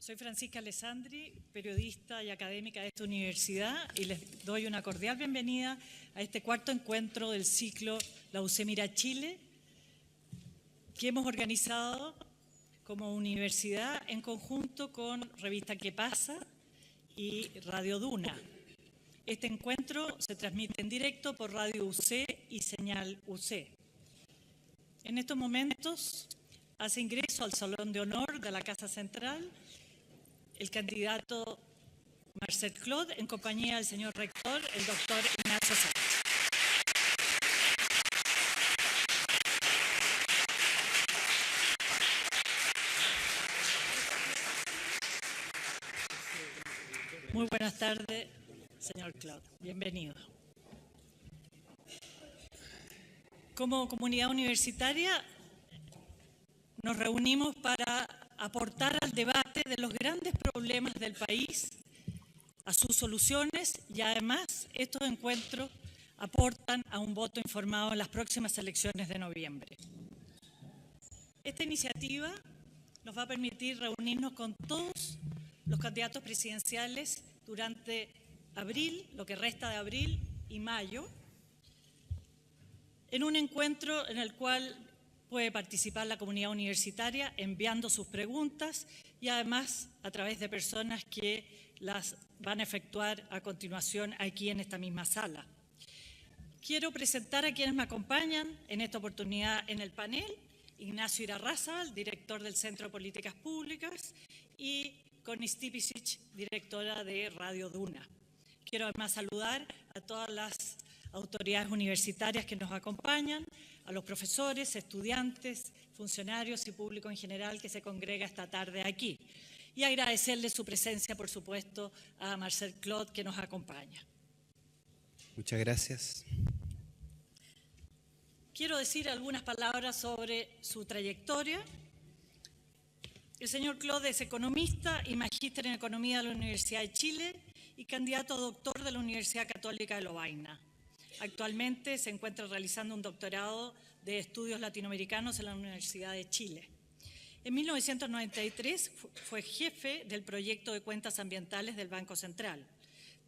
Soy Francisca Alessandri, periodista y académica de esta universidad, y les doy una cordial bienvenida a este cuarto encuentro del ciclo La UC Mira Chile, que hemos organizado como universidad en conjunto con Revista ¿Qué pasa? Y Radio Duna. Este encuentro se transmite en directo por Radio UC y Señal UC. En estos momentos hace ingreso al Salón de Honor de la Casa Central el candidato Marcel Clod, en compañía del señor rector, el doctor Ignacio Sánchez. Muy buenas tardes, señor Clod. Bienvenido. Como comunidad universitaria nos reunimos para aportar al debate de los grandes problemas del país, a sus soluciones, y además estos encuentros aportan a un voto informado en las próximas elecciones de noviembre. Esta iniciativa nos va a permitir reunirnos con todos los candidatos presidenciales durante abril, lo que resta de abril y mayo, en un encuentro en el cual puede participar la comunidad universitaria enviando sus preguntas y además a través de personas que las van a efectuar a continuación aquí en esta misma sala. Quiero presentar a quienes me acompañan en esta oportunidad en el panel: Ignacio Irarrázaval, director del Centro de Políticas Públicas, y Connie Stipicic, directora de Radio Duna. Quiero además saludar a todas las autoridades universitarias que nos acompañan, a los profesores, estudiantes, funcionarios y público en general que se congrega esta tarde aquí. Y agradecerle su presencia, por supuesto, a Marcel Clod, que nos acompaña. Muchas gracias. Quiero decir algunas palabras sobre su trayectoria. El señor Clod es economista y magíster en Economía de la Universidad de Chile y candidato a doctor de la Universidad Católica de Lovaina. Actualmente se encuentra realizando un doctorado de estudios latinoamericanos en la Universidad de Chile. En 1993 fue jefe del proyecto de cuentas ambientales del Banco Central.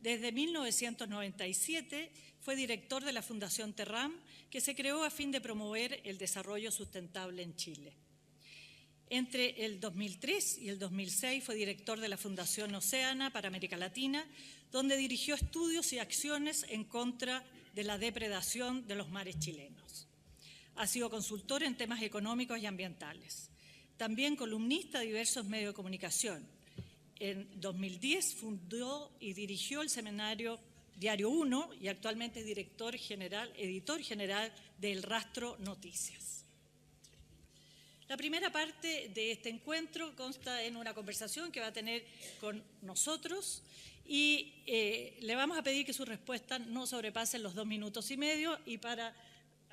Desde 1997 fue director de la Fundación Terram, que se creó a fin de promover el desarrollo sustentable en Chile. Entre el 2003 y el 2006 fue director de la Fundación Oceana para América Latina, donde dirigió estudios y acciones en contra de la depredación de los mares chilenos. Ha sido consultor en temas económicos y ambientales. También columnista de diversos medios de comunicación. En 2010 fundó y dirigió el semanario Diario 1 y actualmente es editor general de El Rastro Noticias. La primera parte de este encuentro consta en una conversación que va a tener con nosotros y le vamos a pedir que sus respuestas no sobrepasen los 2 minutos y medio, y para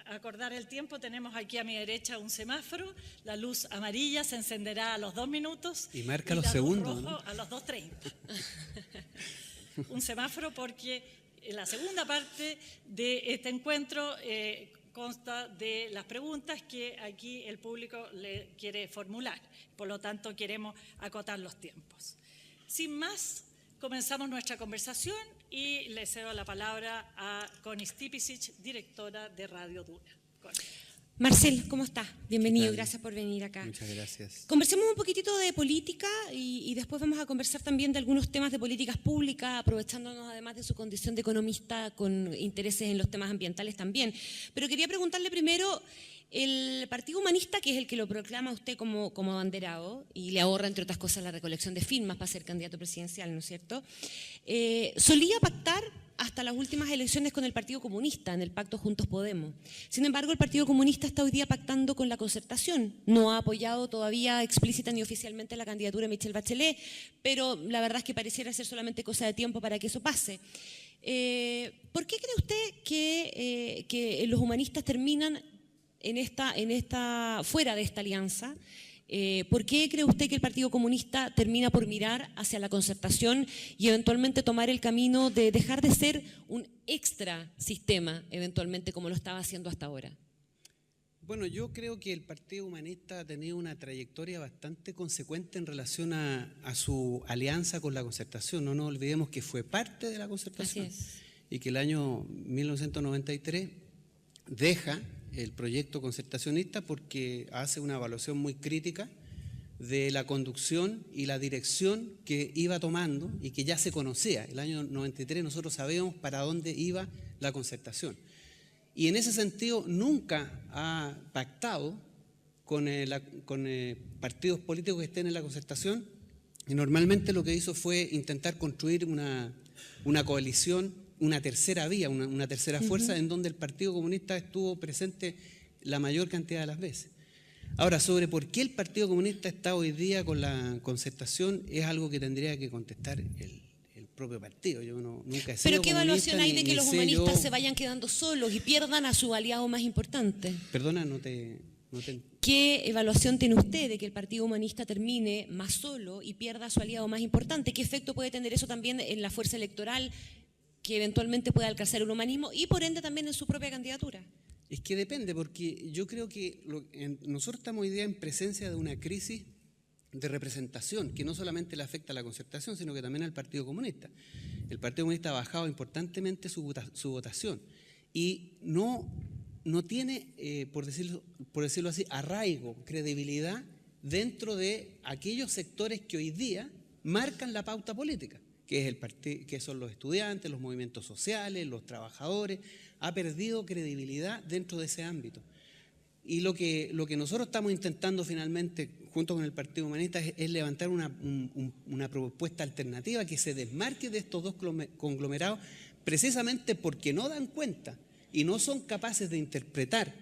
acordar el tiempo tenemos aquí a mi derecha un semáforo. La luz amarilla se encenderá a los 2 minutos y marca y los la segundos, luz rojo, ¿no? A los 2:30. Un semáforo porque la segunda parte de este encuentro consta de las preguntas que aquí el público le quiere formular. Por lo tanto, queremos acotar los tiempos. Sin más, comenzamos nuestra conversación y le cedo la palabra a Connie Stipicic, directora de Radio Duna. Marcel, ¿cómo estás? Bienvenido, gracias por venir acá. Muchas gracias. Conversemos un poquitito de política y después vamos a conversar también de algunos temas de políticas públicas, aprovechándonos además de su condición de economista con intereses en los temas ambientales también. Pero quería preguntarle primero, el Partido Humanista, que es el que lo proclama usted como abanderado y le ahorra, entre otras cosas, la recolección de firmas para ser candidato presidencial, ¿no es cierto? Solía pactar hasta las últimas elecciones con el Partido Comunista, en el pacto Juntos Podemos. Sin embargo, el Partido Comunista está hoy día pactando con la Concertación. No ha apoyado todavía explícita ni oficialmente la candidatura de Michelle Bachelet, pero la verdad es que pareciera ser solamente cosa de tiempo para que eso pase. ¿Por qué cree usted que los humanistas terminan fuera de esta alianza? ¿Por qué cree usted que el Partido Comunista termina por mirar hacia la Concertación y eventualmente tomar el camino de dejar de ser un extra sistema, eventualmente como lo estaba haciendo hasta ahora? Bueno, yo creo que el Partido Humanista ha tenido una trayectoria bastante consecuente en relación a su alianza con la Concertación. No nos olvidemos que fue parte de la Concertación. Así es. Y que el año 1993 deja el proyecto concertacionista porque hace una evaluación muy crítica de la conducción y la dirección que iba tomando y que ya se conocía. El año 93 nosotros sabíamos para dónde iba la Concertación. Y en ese sentido nunca ha pactado con partidos políticos que estén en la Concertación, y normalmente lo que hizo fue intentar construir una coalición, una tercera vía, una tercera fuerza, en donde el Partido Comunista estuvo presente la mayor cantidad de las veces. Ahora, sobre por qué el Partido Comunista está hoy día con la Concertación es algo que tendría que contestar el propio partido. Yo nunca he sido ¿Pero qué evaluación hay de ni que los sé humanistas yo. se vayan quedando solos y pierdan a su aliado más importante? Perdona, no te... ¿Qué evaluación tiene usted de que el Partido Humanista termine más solo y pierda a su aliado más importante? ¿Qué efecto puede tener eso también en la fuerza electoral que eventualmente pueda alcanzar el humanismo y por ende también en su propia candidatura? Es que depende, porque yo creo que nosotros estamos hoy día en presencia de una crisis de representación que no solamente le afecta a la Concertación, sino que también al Partido Comunista. El Partido Comunista ha bajado importantemente su votación y no tiene, por decirlo así, arraigo, credibilidad dentro de aquellos sectores que hoy día marcan la pauta política, que son los estudiantes, los movimientos sociales, los trabajadores. Ha perdido credibilidad dentro de ese ámbito. Y lo que nosotros estamos intentando finalmente, junto con el Partido Humanista, es levantar una propuesta alternativa que se desmarque de estos dos conglomerados, precisamente porque no dan cuenta y no son capaces de interpretar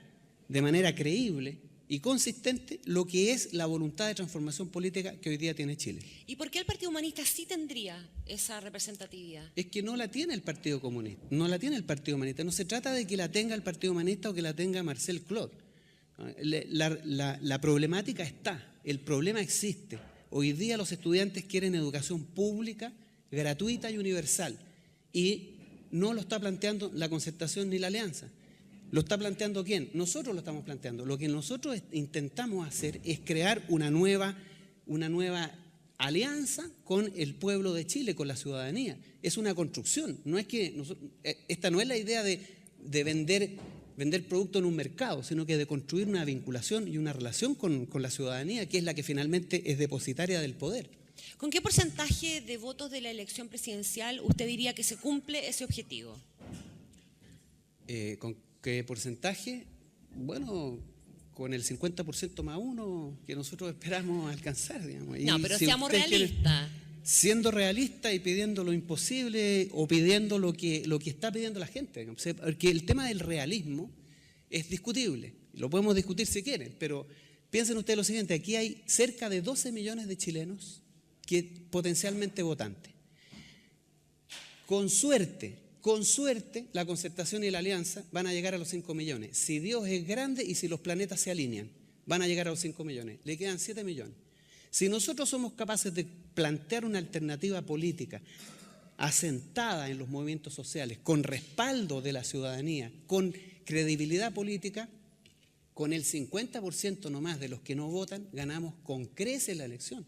de manera creíble y consistente lo que es la voluntad de transformación política que hoy día tiene Chile. ¿Y por qué el Partido Humanista sí tendría esa representatividad? Es que no la tiene el Partido Comunista, no la tiene el Partido Humanista. No se trata de que la tenga el Partido Humanista o que la tenga Marcel Clot. La problemática está, el problema existe. Hoy día los estudiantes quieren educación pública, gratuita y universal, y no lo está planteando la Concertación ni la Alianza. ¿Lo está planteando quién? Nosotros lo estamos planteando. Lo que nosotros intentamos hacer es crear una nueva alianza con el pueblo de Chile, con la ciudadanía. Es una construcción. No es que esta no es la idea de vender producto en un mercado, sino que de construir una vinculación y una relación con la ciudadanía, que es la que finalmente es depositaria del poder. ¿Con qué porcentaje de votos de la elección presidencial usted diría que se cumple ese objetivo? ¿Con qué porcentaje? Bueno, con el 50% más uno que nosotros esperamos alcanzar, digamos. No, pero seamos realistas. Siendo realista y pidiendo lo imposible o pidiendo lo que está pidiendo la gente. Porque el tema del realismo es discutible. Lo podemos discutir si quieren, pero piensen ustedes lo siguiente. Aquí hay cerca de 12 millones de chilenos que potencialmente votantes. Con suerte, la Concertación y la Alianza van a llegar a los 5 millones. Si Dios es grande y si los planetas se alinean, van a llegar a los 5 millones. Le quedan 7 millones. Si nosotros somos capaces de plantear una alternativa política asentada en los movimientos sociales, con respaldo de la ciudadanía, con credibilidad política, con el 50% nomás de los que no votan, ganamos con creces la elección.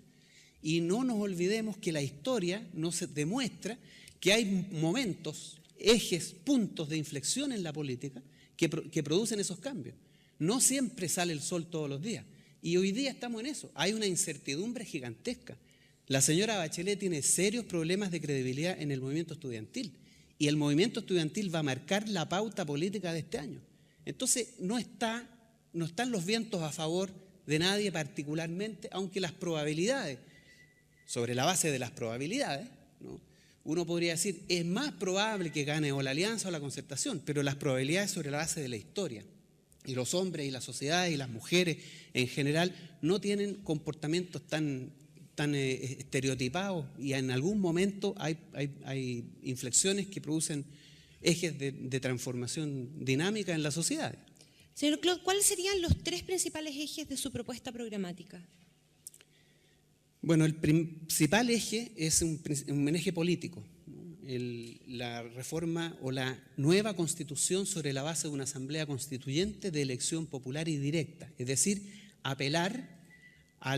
Y no nos olvidemos que la historia nos demuestra que hay momentos, ejes, puntos de inflexión en la política que producen esos cambios. No siempre sale el sol todos los días. Y hoy día estamos en eso. Hay una incertidumbre gigantesca. La señora Bachelet tiene serios problemas de credibilidad en el movimiento estudiantil. Y el movimiento estudiantil va a marcar la pauta política de este año. Entonces, no están los vientos a favor de nadie particularmente, aunque las probabilidades, sobre la base de las probabilidades, ¿no? Uno podría decir, es más probable que gane o la Alianza o la Concertación, pero las probabilidades sobre la base de la historia. Y los hombres y las sociedades y las mujeres en general no tienen comportamientos tan estereotipados y en algún momento hay inflexiones que producen ejes de transformación dinámica en la sociedad. Señor Clot, ¿cuáles serían los 3 principales ejes de su propuesta programática? Bueno, el principal eje es un eje político, ¿no? la reforma o la nueva constitución sobre la base de una asamblea constituyente de elección popular y directa, es decir, apelar a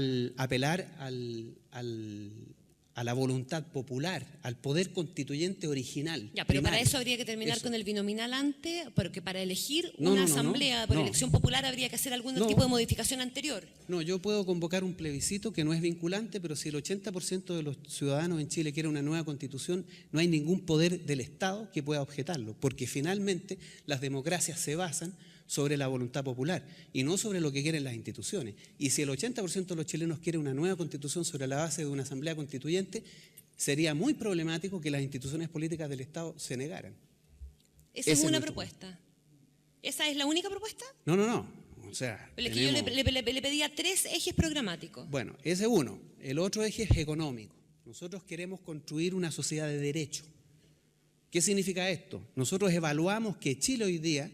la voluntad popular, al poder constituyente original. Ya, pero para primario. eso habría que terminar con el binominal antes, porque para elegir No, una no, no, asamblea por no. elección popular habría que hacer algún No. tipo de modificación anterior. No, yo puedo convocar un plebiscito que no es vinculante, pero si el 80% de los ciudadanos en Chile quiere una nueva constitución, no hay ningún poder del Estado que pueda objetarlo, porque finalmente las democracias se basan sobre la voluntad popular y no sobre lo que quieren las instituciones. Y si el 80% de los chilenos quiere una nueva constitución sobre la base de una asamblea constituyente, sería muy problemático que las instituciones políticas del Estado se negaran. Esa Ese es es una nuestro propuesta. ¿Esa es la única propuesta? No. O sea, Es que yo le pedía 3 ejes programáticos. Bueno, ese es uno. El otro eje es económico. Nosotros queremos construir una sociedad de derecho. ¿Qué significa esto? Nosotros evaluamos que Chile hoy día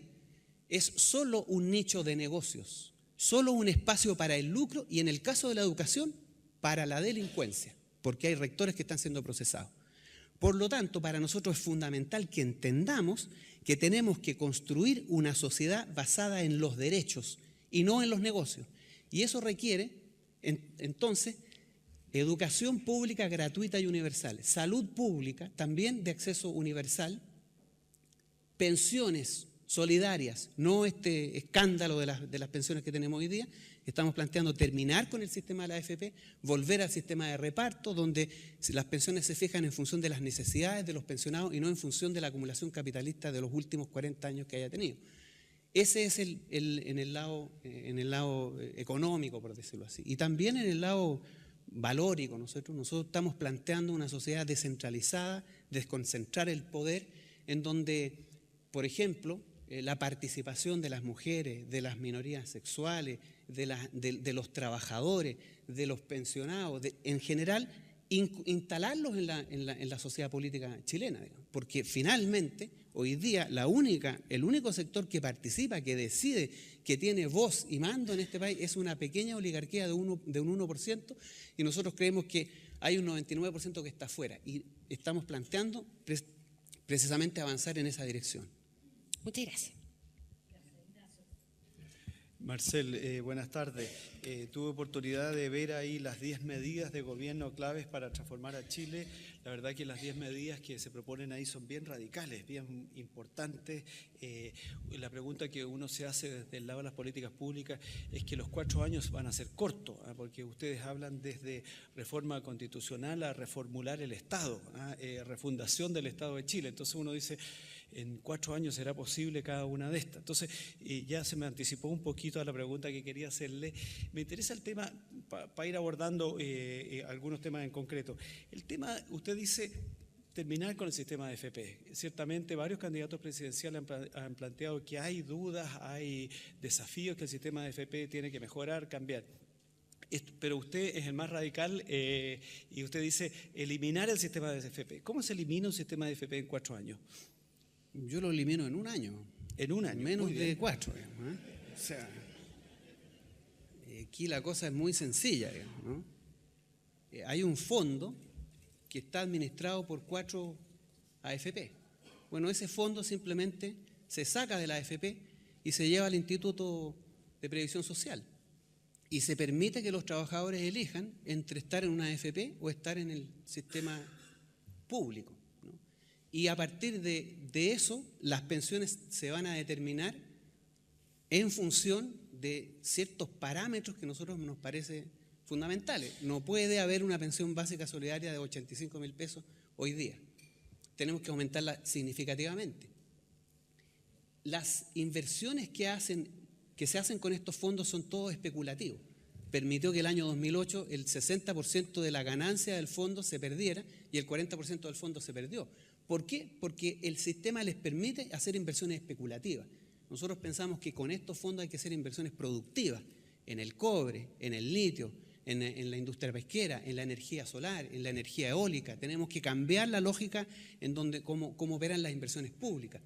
es solo un nicho de negocios, solo un espacio para el lucro y en el caso de la educación, para la delincuencia, porque hay rectores que están siendo procesados. Por lo tanto, para nosotros es fundamental que entendamos que tenemos que construir una sociedad basada en los derechos y no en los negocios. Y eso requiere, entonces, educación pública gratuita y universal, salud pública también de acceso universal, pensiones solidarias, no este escándalo de las pensiones que tenemos hoy día. Estamos planteando terminar con el sistema de la AFP, volver al sistema de reparto, donde las pensiones se fijan en función de las necesidades de los pensionados y no en función de la acumulación capitalista de los últimos 40 años que haya tenido. Ese es en el lado económico, por decirlo así. Y también en el lado valórico, nosotros estamos planteando una sociedad descentralizada, desconcentrar el poder, en donde, por ejemplo, la participación de las mujeres, de las minorías sexuales, de los trabajadores, de los pensionados, en general, instalarlos en la sociedad política chilena, digamos. Porque finalmente, hoy día, el único sector que participa, que decide, que tiene voz y mando en este país, es una pequeña oligarquía de un 1%, y nosotros creemos que hay un 99% que está afuera, y estamos planteando precisamente avanzar en esa dirección. Muchas gracias. Marcel, buenas tardes. Tuve oportunidad de ver ahí las 10 medidas de gobierno claves para transformar a Chile. La verdad que las 10 medidas que se proponen ahí son bien radicales, bien importantes. La pregunta que uno se hace desde el lado de las políticas públicas es que los 4 años van a ser cortos, porque ustedes hablan desde reforma constitucional a reformular el Estado, refundación del Estado de Chile. Entonces uno dice, en 4 años será posible cada una de estas. Entonces, ya se me anticipó un poquito a la pregunta que quería hacerle. Me interesa el tema, para ir abordando algunos temas en concreto. El tema, usted dice, terminar con el sistema de FP. Ciertamente, varios candidatos presidenciales han planteado que hay dudas, hay desafíos que el sistema de FP tiene que mejorar, cambiar. Pero usted es el más radical y usted dice eliminar el sistema de FP. ¿Cómo se elimina un sistema de FP en 4 años? Yo lo elimino en un año. En un año. Menos de 4, digamos, ¿eh? O sea, aquí la cosa es muy sencilla, digamos, ¿no? Hay un fondo que está administrado por 4 AFP. Bueno, ese fondo simplemente se saca de la AFP y se lleva al Instituto de Previsión Social. Y se permite que los trabajadores elijan entre estar en una AFP o estar en el sistema público. Y a partir de eso, las pensiones se van a determinar en función de ciertos parámetros que a nosotros nos parece fundamentales. No puede haber una pensión básica solidaria de 85.000 pesos hoy día. Tenemos que aumentarla significativamente. Las inversiones que se hacen con estos fondos son todos especulativos. Permitió que el año 2008 el 60% de la ganancia del fondo se perdiera y el 40% del fondo se perdió. ¿Por qué? Porque el sistema les permite hacer inversiones especulativas. Nosotros pensamos que con estos fondos hay que hacer inversiones productivas en el cobre, en el litio, en la industria pesquera, en la energía solar, en la energía eólica. Tenemos que cambiar la lógica en donde cómo operan las inversiones públicas.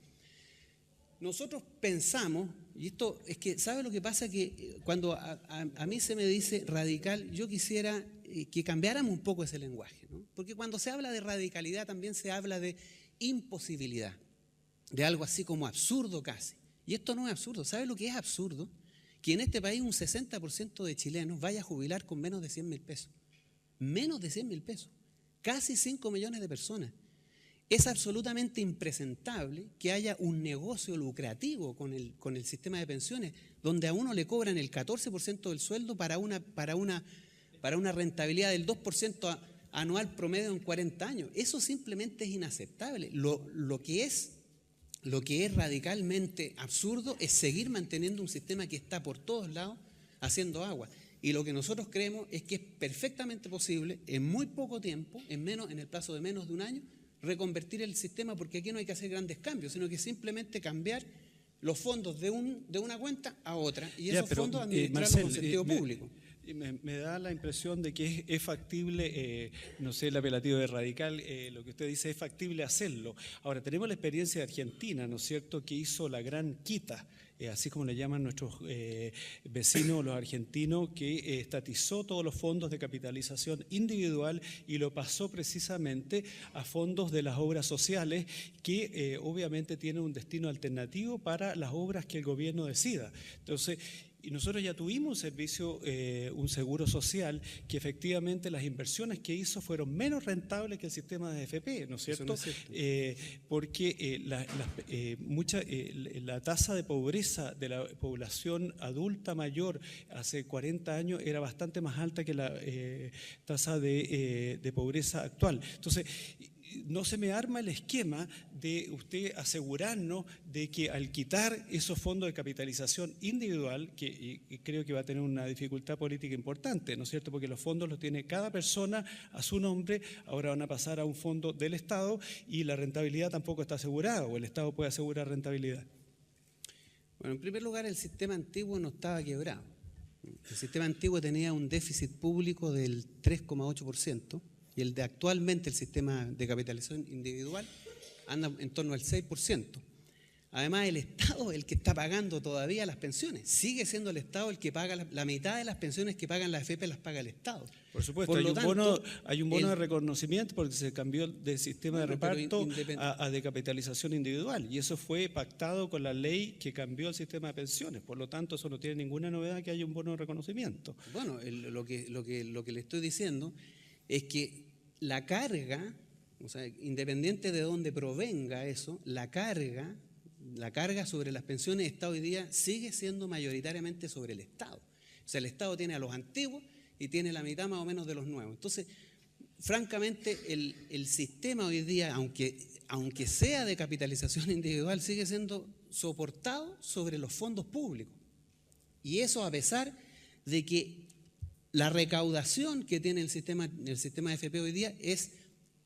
Nosotros pensamos, y esto es que, ¿sabe lo que pasa? Que cuando a mí se me dice radical, yo quisiera que cambiáramos un poco ese lenguaje, ¿no? Porque cuando se habla de radicalidad también se habla de imposibilidad, de algo así como absurdo casi. Y esto no es absurdo. ¿Sabe lo que es absurdo? Que en este país un 60% de chilenos vaya a jubilar con menos de 100.000 pesos. Menos de 100.000 pesos. Casi 5 millones de personas. Es absolutamente impresentable que haya un negocio lucrativo con el sistema de pensiones, donde a uno le cobran el 14% del sueldo para una rentabilidad del 2% anual promedio en 40 años. Eso simplemente es inaceptable. Lo que es radicalmente absurdo es seguir manteniendo un sistema que está por todos lados haciendo agua. Y lo que nosotros creemos es que es perfectamente posible, en muy poco tiempo, en el plazo de menos de un año, reconvertir el sistema, porque aquí no hay que hacer grandes cambios, sino que simplemente cambiar los fondos de una cuenta a otra, y esos fondos administrarlos con sentido público. Me da la impresión de que es factible, no sé el apelativo de radical, lo que usted dice, es factible hacerlo. Ahora, tenemos la experiencia de Argentina, ¿no es cierto?, que hizo la gran quita, así como le llaman nuestros vecinos, los argentinos, que estatizó todos los fondos de capitalización individual y lo pasó precisamente a fondos de las obras sociales, que obviamente tienen un destino alternativo para las obras que el gobierno decida. Entonces, y nosotros ya tuvimos un servicio, un seguro social, que efectivamente las inversiones que hizo fueron menos rentables que el sistema de AFP, ¿no es cierto? No es cierto. Porque la tasa de pobreza de la población adulta mayor hace 40 años era bastante más alta que la tasa de pobreza actual. Entonces, no se me arma el esquema de usted asegurarnos de que al quitar esos fondos de capitalización individual, que creo que va a tener una dificultad política importante, ¿no es cierto?, porque los fondos los tiene cada persona a su nombre, ahora van a pasar a un fondo del Estado y la rentabilidad tampoco está asegurada, o el Estado puede asegurar rentabilidad. Bueno, en primer lugar, el sistema antiguo no estaba quebrado. El sistema antiguo tenía un déficit público del 3,8%. Y el de actualmente, el sistema de capitalización individual, anda en torno al 6%. Además, el Estado es el que está pagando todavía las pensiones. Sigue siendo el Estado el que paga la mitad de las pensiones que pagan las AFP, las paga el Estado. Por supuesto, hay un bono de reconocimiento porque se cambió de sistema de reparto a de capitalización individual. Y eso fue pactado con la ley que cambió el sistema de pensiones. Por lo tanto, eso no tiene ninguna novedad que haya un bono de reconocimiento. Bueno, lo que le estoy diciendo es que la carga, o sea, independiente de dónde provenga eso, la carga sobre las pensiones está hoy día, sigue siendo mayoritariamente sobre el Estado. O sea, el Estado tiene a los antiguos y tiene la mitad más o menos de los nuevos. Entonces, francamente, el sistema hoy día, aunque sea de capitalización individual, sigue siendo soportado sobre los fondos públicos. Y eso a pesar de que la recaudación que tiene el sistema de AFP hoy día es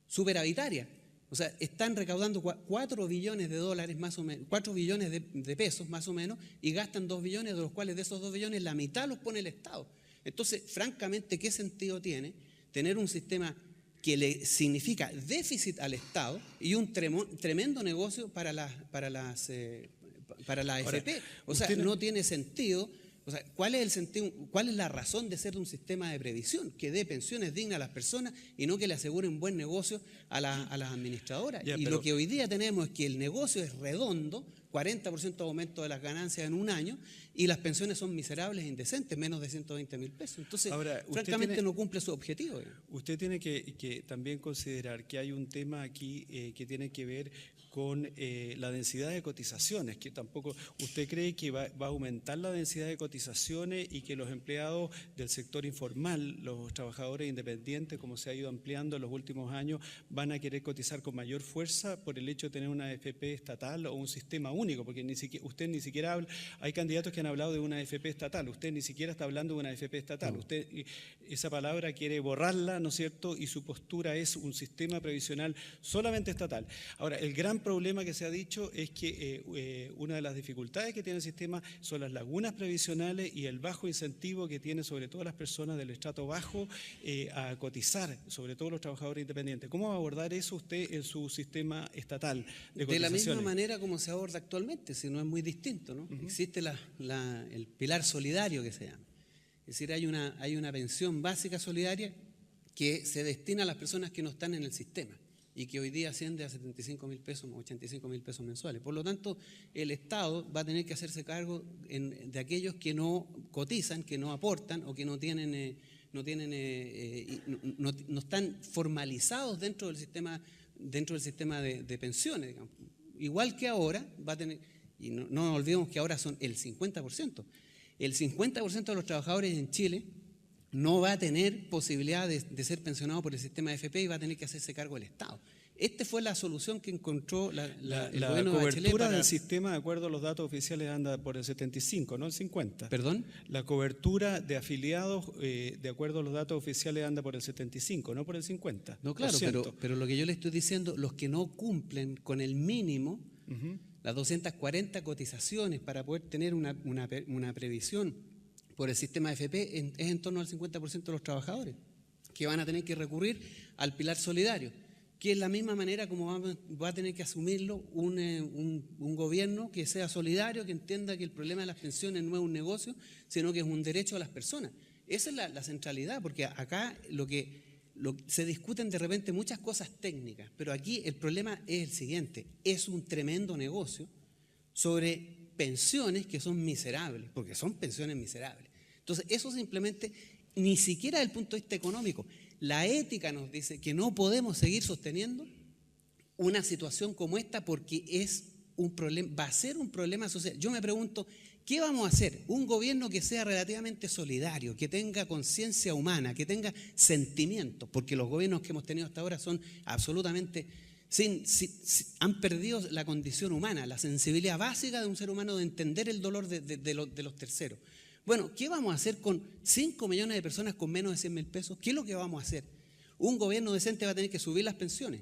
superavitaria. O sea, están recaudando 4 billones de dólares más o menos, 4 billones de pesos más o menos, y gastan 2 billones, de los cuales de esos 2 billones la mitad los pone el Estado. Entonces, francamente, ¿qué sentido tiene tener un sistema que le significa déficit al Estado y un tremendo negocio para la AFP? O sea, no tiene sentido. O sea, ¿cuál es el sentido, cuál es la razón de ser de un sistema de previsión? Que dé pensiones dignas a las personas y no que le asegure un buen negocio a las administradoras. Lo que hoy día tenemos es que el negocio es redondo, 40% de aumento de las ganancias en un año, y las pensiones son miserables e indecentes, menos de 120.000 pesos. Entonces, ahora, francamente no cumple su objetivo. Usted tiene que también considerar que hay un tema aquí que tiene que ver con la densidad de cotizaciones, que tampoco usted cree que va a aumentar la densidad de cotizaciones y que los empleados del sector informal, los trabajadores independientes, como se ha ido ampliando en los últimos años, van a querer cotizar con mayor fuerza por el hecho de tener una AFP estatal o un sistema único, porque usted ni siquiera habla, hay candidatos que han hablado de una AFP estatal, usted ni siquiera está hablando de una AFP estatal, usted esa palabra quiere borrarla, ¿no es cierto?, y su postura es un sistema previsional solamente estatal. Ahora, el gran problema que se ha dicho es que una de las dificultades que tiene el sistema son las lagunas previsionales y el bajo incentivo que tiene sobre todo las personas del estrato bajo a cotizar, sobre todo los trabajadores independientes. ¿Cómo va a abordar eso usted en su sistema estatal de cotizaciones? De la misma manera como se aborda actualmente, si no es muy distinto, ¿no? Existe el pilar solidario que se llama. Es decir, hay una pensión básica solidaria que se destina a las personas que no están en el sistema. y que hoy día asciende a 75.000 pesos, 85.000 pesos mensuales. Por lo tanto, el Estado va a tener que hacerse cargo de aquellos que no cotizan, que no aportan o que no están formalizados dentro del sistema de pensiones, digamos. Igual que ahora va a tener, y no nos olvidemos que ahora son el 50%. El 50% de los trabajadores en Chile no va a tener posibilidad de ser pensionado por el sistema de AFP y va a tener que hacerse cargo el Estado. Esta fue la solución que encontró el gobierno de Bachelet. La cobertura del sistema, de acuerdo a los datos oficiales, anda por el 75, no el 50. ¿Perdón? La cobertura de afiliados, de acuerdo a los datos oficiales, anda por el 75, no por el 50%. No, claro, pero lo que yo le estoy diciendo, los que no cumplen con el mínimo, las 240 cotizaciones para poder tener una previsión por el sistema de AFP, es en torno al 50% de los trabajadores, que van a tener que recurrir al pilar solidario, que es la misma manera como va a tener que asumirlo un gobierno que sea solidario, que entienda que el problema de las pensiones no es un negocio, sino que es un derecho a las personas. Esa es la centralidad, porque acá se discuten de repente muchas cosas técnicas, pero aquí el problema es el siguiente: es un tremendo negocio sobre pensiones que son miserables, porque son pensiones miserables. Entonces, eso simplemente, ni siquiera desde el punto de vista económico, la ética nos dice que no podemos seguir sosteniendo una situación como esta, porque es un problema, va a ser un problema social. Yo me pregunto, ¿qué vamos a hacer? Un gobierno que sea relativamente solidario, que tenga conciencia humana, que tenga sentimientos, porque los gobiernos que hemos tenido hasta ahora son absolutamente, han perdido la condición humana, la sensibilidad básica de un ser humano de entender el dolor de los terceros. Bueno, ¿qué vamos a hacer con 5 millones de personas con menos de 100.000 pesos? ¿Qué es lo que vamos a hacer? Un gobierno decente va a tener que subir las pensiones,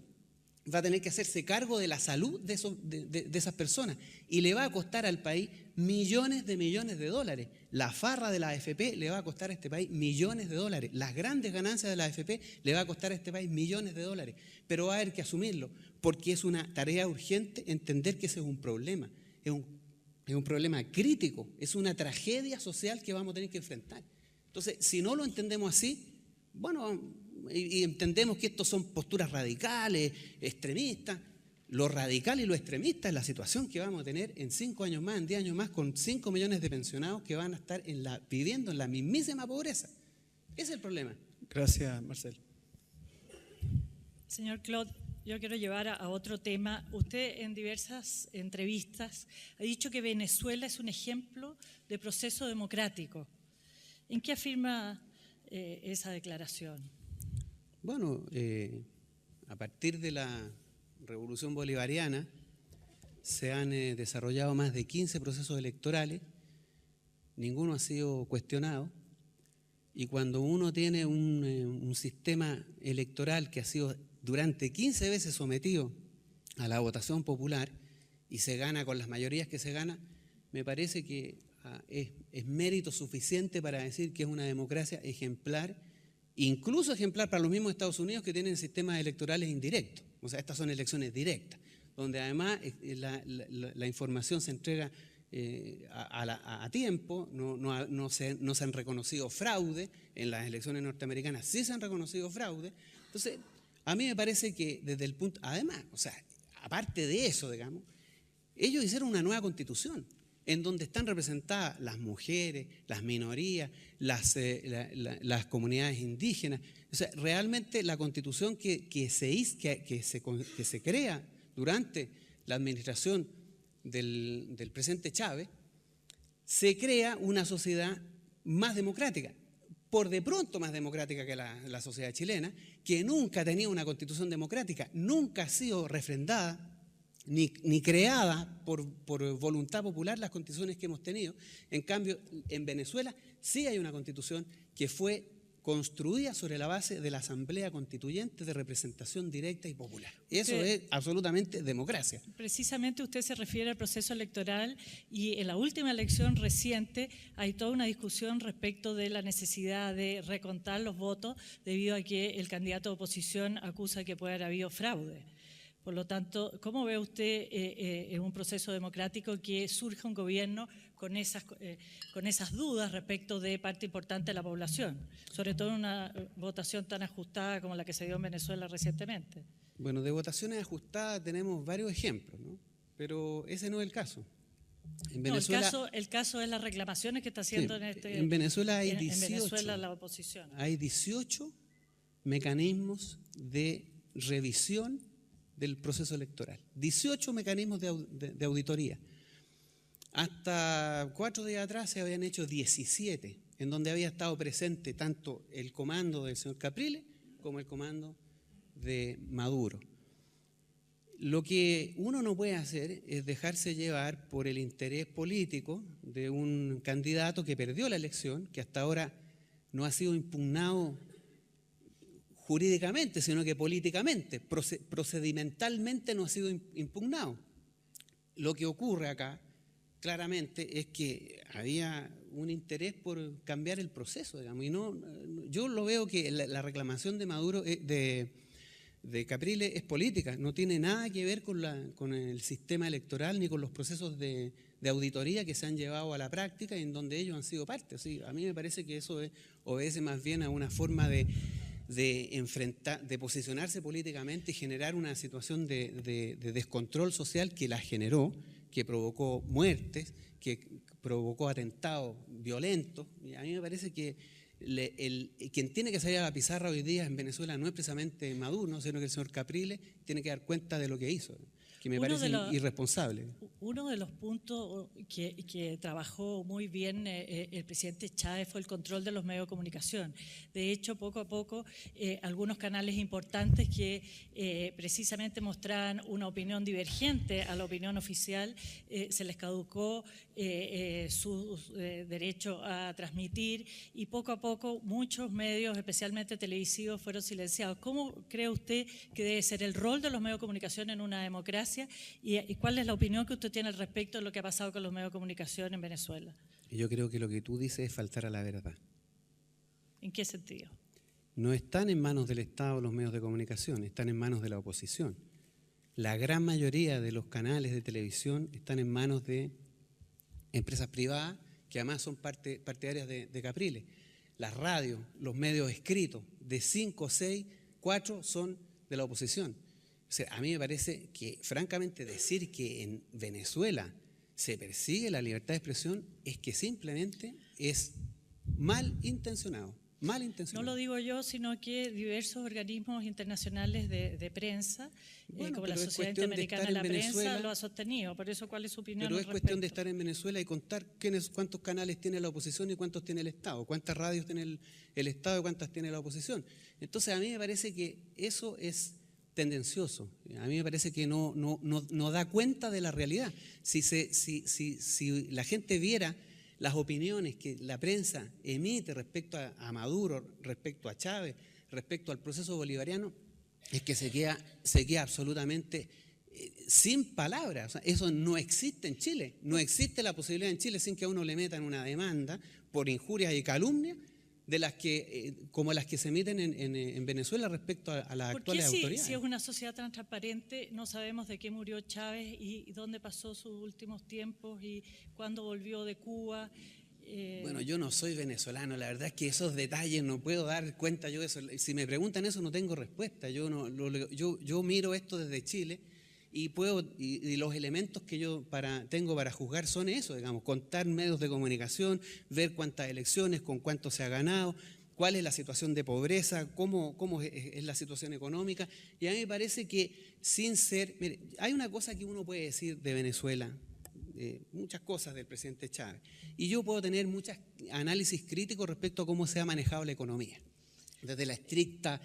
va a tener que hacerse cargo de la salud de esas personas, y le va a costar al país millones de dólares. La farra de la AFP le va a costar a este país millones de dólares. Las grandes ganancias de la AFP le va a costar a este país millones de dólares. Pero va a haber que asumirlo, porque es una tarea urgente entender que ese es un problema. Es un problema crítico, es una tragedia social que vamos a tener que enfrentar. Entonces, si no lo entendemos así, bueno, y entendemos que estos son posturas radicales, extremistas, lo radical y lo extremista es la situación que vamos a tener en 5 años más, en 10 años más, con 5 millones de pensionados que van a estar viviendo en la mismísima pobreza. Ese es el problema. Gracias, Marcel. Señor Claude, yo quiero llevar a otro tema. Usted en diversas entrevistas ha dicho que Venezuela es un ejemplo de proceso democrático. ¿En qué afirma esa declaración? Bueno, a partir de la Revolución Bolivariana se han desarrollado más de 15 procesos electorales, ninguno ha sido cuestionado, y cuando uno tiene un sistema electoral que ha sido durante 15 veces sometido a la votación popular y se gana con las mayorías que se gana, me parece que es mérito suficiente para decir que es una democracia ejemplar, incluso ejemplar para los mismos Estados Unidos, que tienen sistemas electorales indirectos. O sea, estas son elecciones directas, donde además la información se entrega a tiempo, no se han reconocido fraude. En las elecciones norteamericanas sí se han reconocido fraude. Entonces, a mí me parece que desde el punto, además, o sea, aparte de eso, digamos, ellos hicieron una nueva constitución en donde están representadas las mujeres, las minorías, las comunidades indígenas. O sea, realmente la constitución que se crea durante la administración del presidente Chávez, se crea una sociedad más democrática, por de pronto más democrática que la sociedad chilena, que nunca ha tenido una constitución democrática, nunca ha sido refrendada ni creada por voluntad popular las constituciones que hemos tenido. En cambio, en Venezuela sí hay una constitución que fue construida sobre la base de la Asamblea Constituyente de representación directa y popular. Eso es absolutamente democracia. Precisamente usted se refiere al proceso electoral, y en la última elección reciente hay toda una discusión respecto de la necesidad de recontar los votos debido a que el candidato de oposición acusa que puede haber habido fraude. Por lo tanto, ¿cómo ve usted en un proceso democrático que surja un gobierno con esas dudas respecto de parte importante de la población, sobre todo en una votación tan ajustada como la que se dio en Venezuela recientemente? Bueno, de votaciones ajustadas tenemos varios ejemplos, ¿no? Pero ese no es el caso. En Venezuela, el caso es las reclamaciones que está haciendo sí, en Venezuela hay en 18, Venezuela la oposición. hay 18 mecanismos de revisión del proceso electoral. 18 mecanismos de auditoría. Hasta 4 días atrás se habían hecho 17, en donde había estado presente tanto el comando del señor Capriles como el comando de Maduro. Lo que uno no puede hacer es dejarse llevar por el interés político de un candidato que perdió la elección, que hasta ahora no ha sido impugnado jurídicamente, sino que políticamente, procedimentalmente no ha sido impugnado. Lo que ocurre acá, claramente, es que había un interés por cambiar el proceso, digamos, y yo lo veo que la reclamación de Maduro, de Capriles, es política, no tiene nada que ver con el sistema electoral ni con los procesos de auditoría que se han llevado a la práctica y en donde ellos han sido parte. Así, a mí me parece que eso obedece más bien a una forma de enfrentar, de posicionarse políticamente y generar una situación de descontrol social que la generó, que provocó muertes, que provocó atentados violentos. Y a mí me parece que quien tiene que salir a la pizarra hoy día en Venezuela no es precisamente Maduro, sino que el señor Capriles tiene que dar cuenta de lo que hizo, que me parece irresponsable. Uno de los puntos que trabajó muy bien el presidente Chávez fue el control de los medios de comunicación. De hecho, poco a poco, algunos canales importantes que precisamente mostraban una opinión divergente a la opinión oficial, se les caducó su derecho a transmitir y poco a poco muchos medios, especialmente televisivos, fueron silenciados. ¿Cómo cree usted que debe ser el rol de los medios de comunicación en una democracia y cuál es la opinión que usted tiene al respecto de lo que ha pasado con los medios de comunicación en Venezuela? Yo creo que lo que tú dices es faltar a la verdad. ¿En qué sentido? No están en manos del Estado los medios de comunicación, están en manos de la oposición. La gran mayoría de los canales de televisión están en manos de empresas privadas que además son partidarias de Capriles. Las radios, los medios escritos, de 5 o 6, 4 son de la oposición. O sea, a mí me parece que, francamente, decir que en Venezuela se persigue la libertad de expresión es que simplemente es malintencionado. No lo digo yo, sino que diversos organismos internacionales de prensa, como la Sociedad Interamericana de la Prensa, lo ha sostenido. Por eso, ¿cuál es su opinión? Pero es cuestión de estar en Venezuela y contar cuántos canales tiene la oposición y cuántos tiene el Estado, cuántas radios tiene el Estado y cuántas tiene la oposición. Entonces, a mí me parece que eso es tendencioso. A mí me parece que no da cuenta de la realidad. Si la gente viera las opiniones que la prensa emite respecto a Maduro, respecto a Chávez, respecto al proceso bolivariano, es que se queda absolutamente sin palabras. O sea, eso no existe en Chile. No existe la posibilidad en Chile sin que a uno le metan una demanda por injurias y calumnias de las como las que se emiten en Venezuela respecto a las actuales autoridades. Si es una sociedad tan transparente, no sabemos de qué murió Chávez y dónde pasó sus últimos tiempos y cuándo volvió de Cuba? Bueno, yo no soy venezolano, la verdad es que esos detalles no puedo dar cuenta yo de eso. Si me preguntan eso no tengo respuesta. Yo miro esto desde Chile y los elementos que yo tengo para juzgar son eso, digamos, contar medios de comunicación, ver cuántas elecciones, con cuánto se ha ganado, cuál es la situación de pobreza, cómo es la situación económica. Y a mí me parece que mire, hay una cosa que uno puede decir de Venezuela, muchas cosas del presidente Chávez, y yo puedo tener muchos análisis críticos respecto a cómo se ha manejado la economía. Desde la estricta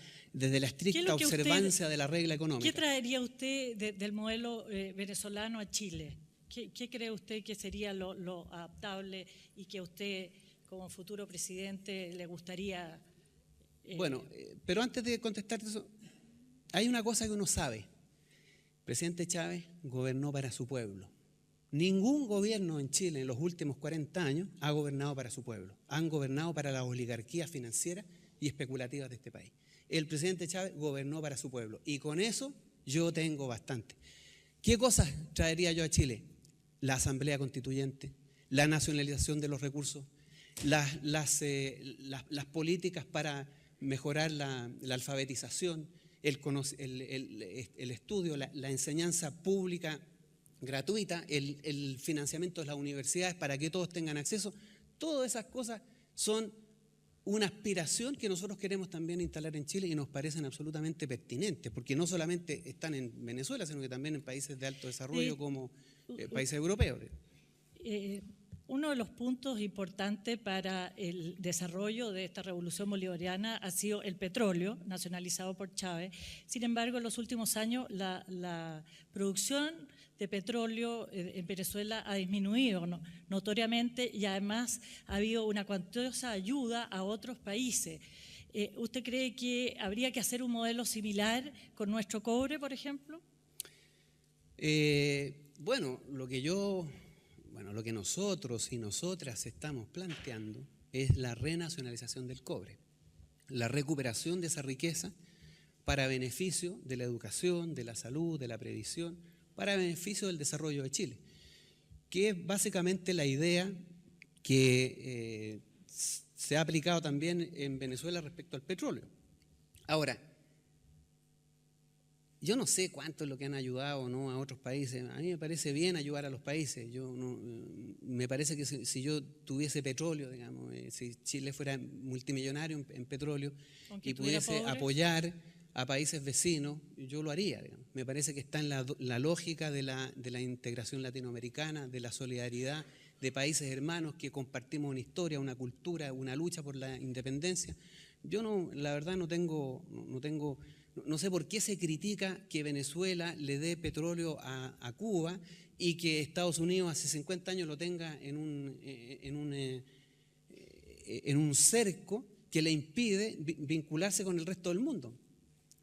observancia de la regla económica. ¿Qué traería usted del modelo venezolano a Chile? ¿Qué cree usted que sería lo adaptable y que a usted, como futuro presidente, le gustaría? Bueno, pero antes de contestarte eso, hay una cosa que uno sabe. El presidente Chávez gobernó para su pueblo. Ningún gobierno en Chile en los últimos 40 años ha gobernado para su pueblo. Han gobernado para las oligarquías financieras y especulativas de este país. El presidente Chávez gobernó para su pueblo y con eso yo tengo bastante. ¿Qué cosas traería yo a Chile? La Asamblea Constituyente, la nacionalización de los recursos, las políticas para mejorar la alfabetización, el estudio, la enseñanza pública gratuita, el financiamiento de las universidades para que todos tengan acceso. Todas esas cosas son una aspiración que nosotros queremos también instalar en Chile y nos parecen absolutamente pertinentes, porque no solamente están en Venezuela, sino que también en países de alto desarrollo como países europeos. Uno de los puntos importantes para el desarrollo de esta revolución bolivariana ha sido el petróleo, nacionalizado por Chávez. Sin embargo, en los últimos años la producción de petróleo en Venezuela ha disminuido notoriamente y además ha habido una cuantiosa ayuda a otros países. ¿Usted cree que habría que hacer un modelo similar con nuestro cobre, por ejemplo? Bueno, lo que nosotros y nosotras estamos planteando es la renacionalización del cobre, la recuperación de esa riqueza para beneficio de la educación, de la salud, de la previsión, para beneficio del desarrollo de Chile, que es básicamente la idea que se ha aplicado también en Venezuela respecto al petróleo. Ahora, yo no sé cuánto es lo que han ayudado o no a otros países. A mí me parece bien ayudar a los países. Me parece que si yo tuviese petróleo, digamos, si Chile fuera multimillonario en petróleo y pudiese apoyar a países vecinos, yo lo haría, digamos. Me parece que está en la lógica de la integración latinoamericana, de la solidaridad de países hermanos que compartimos una historia, una cultura, una lucha por la independencia. Yo la verdad no sé por qué se critica que Venezuela le dé petróleo a Cuba y que Estados Unidos hace 50 años lo tenga en un cerco que le impide vincularse con el resto del mundo.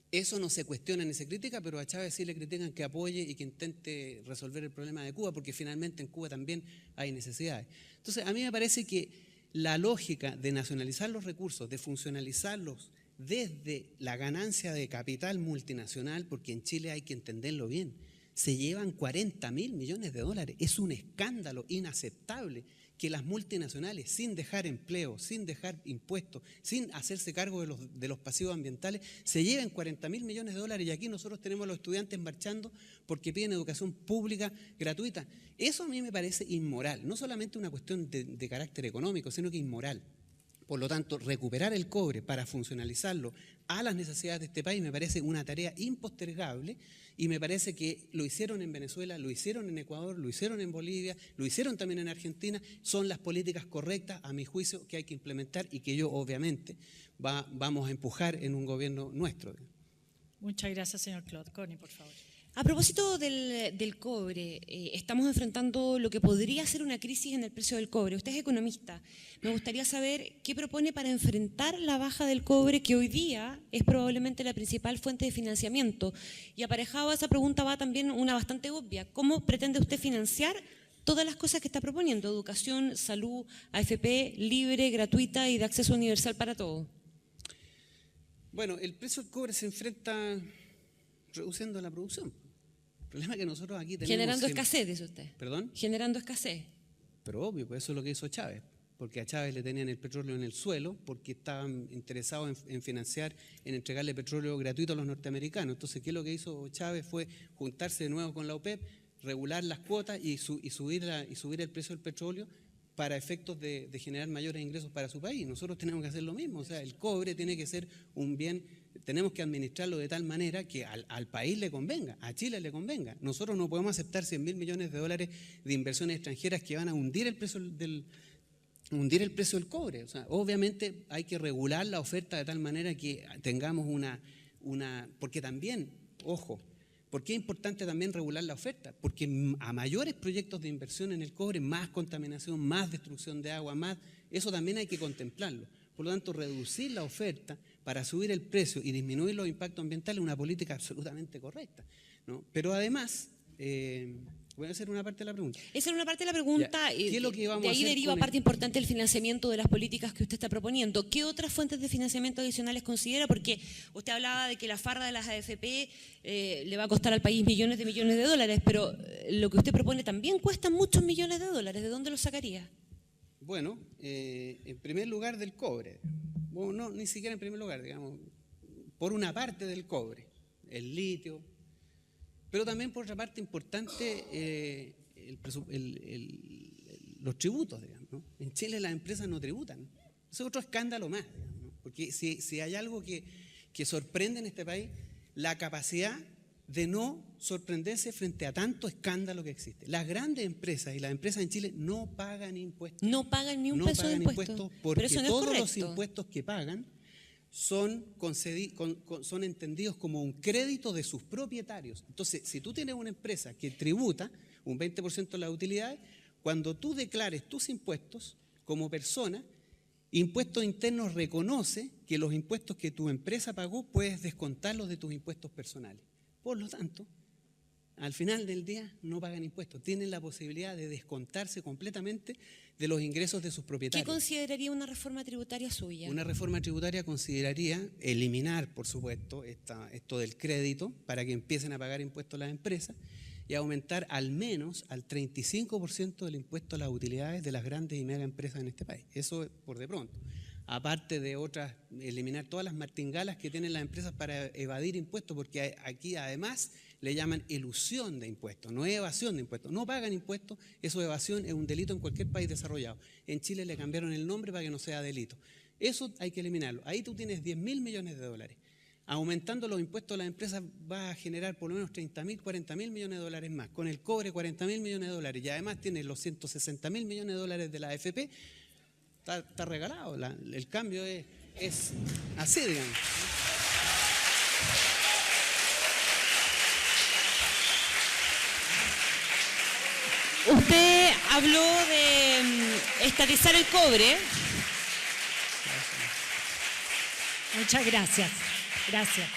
Eso no se cuestiona ni se critica, pero a Chávez sí le critican que apoye y que intente resolver el problema de Cuba, porque finalmente en Cuba también hay necesidades. Entonces, a mí me parece que la lógica de nacionalizar los recursos, de funcionalizarlos desde la ganancia de capital multinacional, porque en Chile hay que entenderlo bien, se llevan 40.000 millones de dólares. Es un escándalo inaceptable que las multinacionales, sin dejar empleo, sin dejar impuestos, sin hacerse cargo de los pasivos ambientales, se lleven 40.000 millones de dólares y aquí nosotros tenemos a los estudiantes marchando porque piden educación pública gratuita. Eso a mí me parece inmoral, no solamente una cuestión de carácter económico, sino que inmoral. Por lo tanto, recuperar el cobre para funcionalizarlo a las necesidades de este país me parece una tarea impostergable y me parece que lo hicieron en Venezuela, lo hicieron en Ecuador, lo hicieron en Bolivia, lo hicieron también en Argentina. Son las políticas correctas, a mi juicio, que hay que implementar y que yo, obviamente, vamos a empujar en un gobierno nuestro. Muchas gracias, señor Claude. Connie, por favor. A propósito del cobre, estamos enfrentando lo que podría ser una crisis en el precio del cobre. Usted es economista. Me gustaría saber qué propone para enfrentar la baja del cobre, que hoy día es probablemente la principal fuente de financiamiento. Y aparejado a esa pregunta va también una bastante obvia. ¿Cómo pretende usted financiar todas las cosas que está proponiendo? Educación, salud, AFP, libre, gratuita y de acceso universal para todos. Bueno, el precio del cobre se enfrenta reduciendo la producción. El problema es que nosotros aquí tenemos... Generando escasez, dice usted. ¿Perdón? Generando escasez. Pero obvio, pues eso es lo que hizo Chávez, porque a Chávez le tenían el petróleo en el suelo, porque estaban interesados en financiar, en entregarle petróleo gratuito a los norteamericanos. Entonces, ¿qué es lo que hizo Chávez? Fue juntarse de nuevo con la OPEP, regular las cuotas y subir el precio del petróleo para efectos de generar mayores ingresos para su país. Nosotros tenemos que hacer lo mismo, o sea, el cobre tiene que ser un bien, tenemos que administrarlo de tal manera que al país le convenga, a Chile le convenga. Nosotros no podemos aceptar 100.000 millones de dólares de inversiones extranjeras que van a hundir el precio del cobre. O sea, obviamente hay que regular la oferta de tal manera que tengamos porque también, ojo, ¿por qué es importante también regular la oferta? Porque a mayores proyectos de inversión en el cobre, más contaminación, más destrucción de agua, eso también hay que contemplarlo. Por lo tanto, reducir la oferta para subir el precio y disminuir los impactos ambientales es una política absolutamente correcta, ¿no? Pero además, voy a hacer una parte de la pregunta. Esa era una parte de la pregunta, ¿Qué es lo que vamos de a ahí hacer deriva con parte importante del financiamiento de las políticas que usted está proponiendo. ¿Qué otras fuentes de financiamiento adicionales considera? Porque usted hablaba de que la farra de las AFP le va a costar al país millones de dólares, pero lo que usted propone también cuesta muchos millones de dólares. ¿De dónde los sacaría? Bueno, en primer lugar del cobre. Bueno, no, ni siquiera en primer lugar, digamos. por una parte del cobre, el litio, pero también por otra parte importante los tributos, digamos, ¿no? En Chile las empresas no tributan. Eso es otro escándalo más, digamos, ¿no? Porque si hay algo que sorprende en este país, la capacidad de no sorprenderse frente a tanto escándalo que existe. Las grandes empresas y las empresas en Chile no pagan impuestos. No pagan ni un peso de impuestos. Porque Pero eso no es todos correcto. los impuestos que pagan son entendidos como un crédito de sus propietarios. Entonces, si tú tienes una empresa que tributa un 20% de las utilidades, cuando tú declares tus impuestos como persona, Impuestos Internos reconoce que los impuestos que tu empresa pagó puedes descontarlos de tus impuestos personales. Por lo tanto, al final del día no pagan impuestos, tienen la posibilidad de descontarse completamente de los ingresos de sus ¿Qué propietarios. consideraría una reforma tributaria suya? Una reforma tributaria consideraría eliminar, por supuesto, esto del crédito para que empiecen a pagar impuestos las empresas y aumentar al menos al 35% del impuesto a las utilidades de las grandes y mega empresas en este país. Eso es por de pronto. Aparte de otras, eliminar todas las martingalas que tienen las empresas para evadir impuestos, porque aquí además le llaman elusión de impuestos, no es evasión de impuestos. No pagan impuestos, eso de evasión es un delito en cualquier país desarrollado. En Chile le cambiaron el nombre para que no sea delito. Eso hay que eliminarlo. Ahí tú tienes 10.000 millones de dólares. Aumentando los impuestos a las empresas va a generar por lo menos 30.000, 40.000 millones de dólares más. Con el cobre 40.000 millones de dólares y además tienes los 160.000 millones de dólares de la AFP. Está regalado, el cambio es así, digamos. Usted habló de estatizar el cobre. Muchas gracias. Gracias.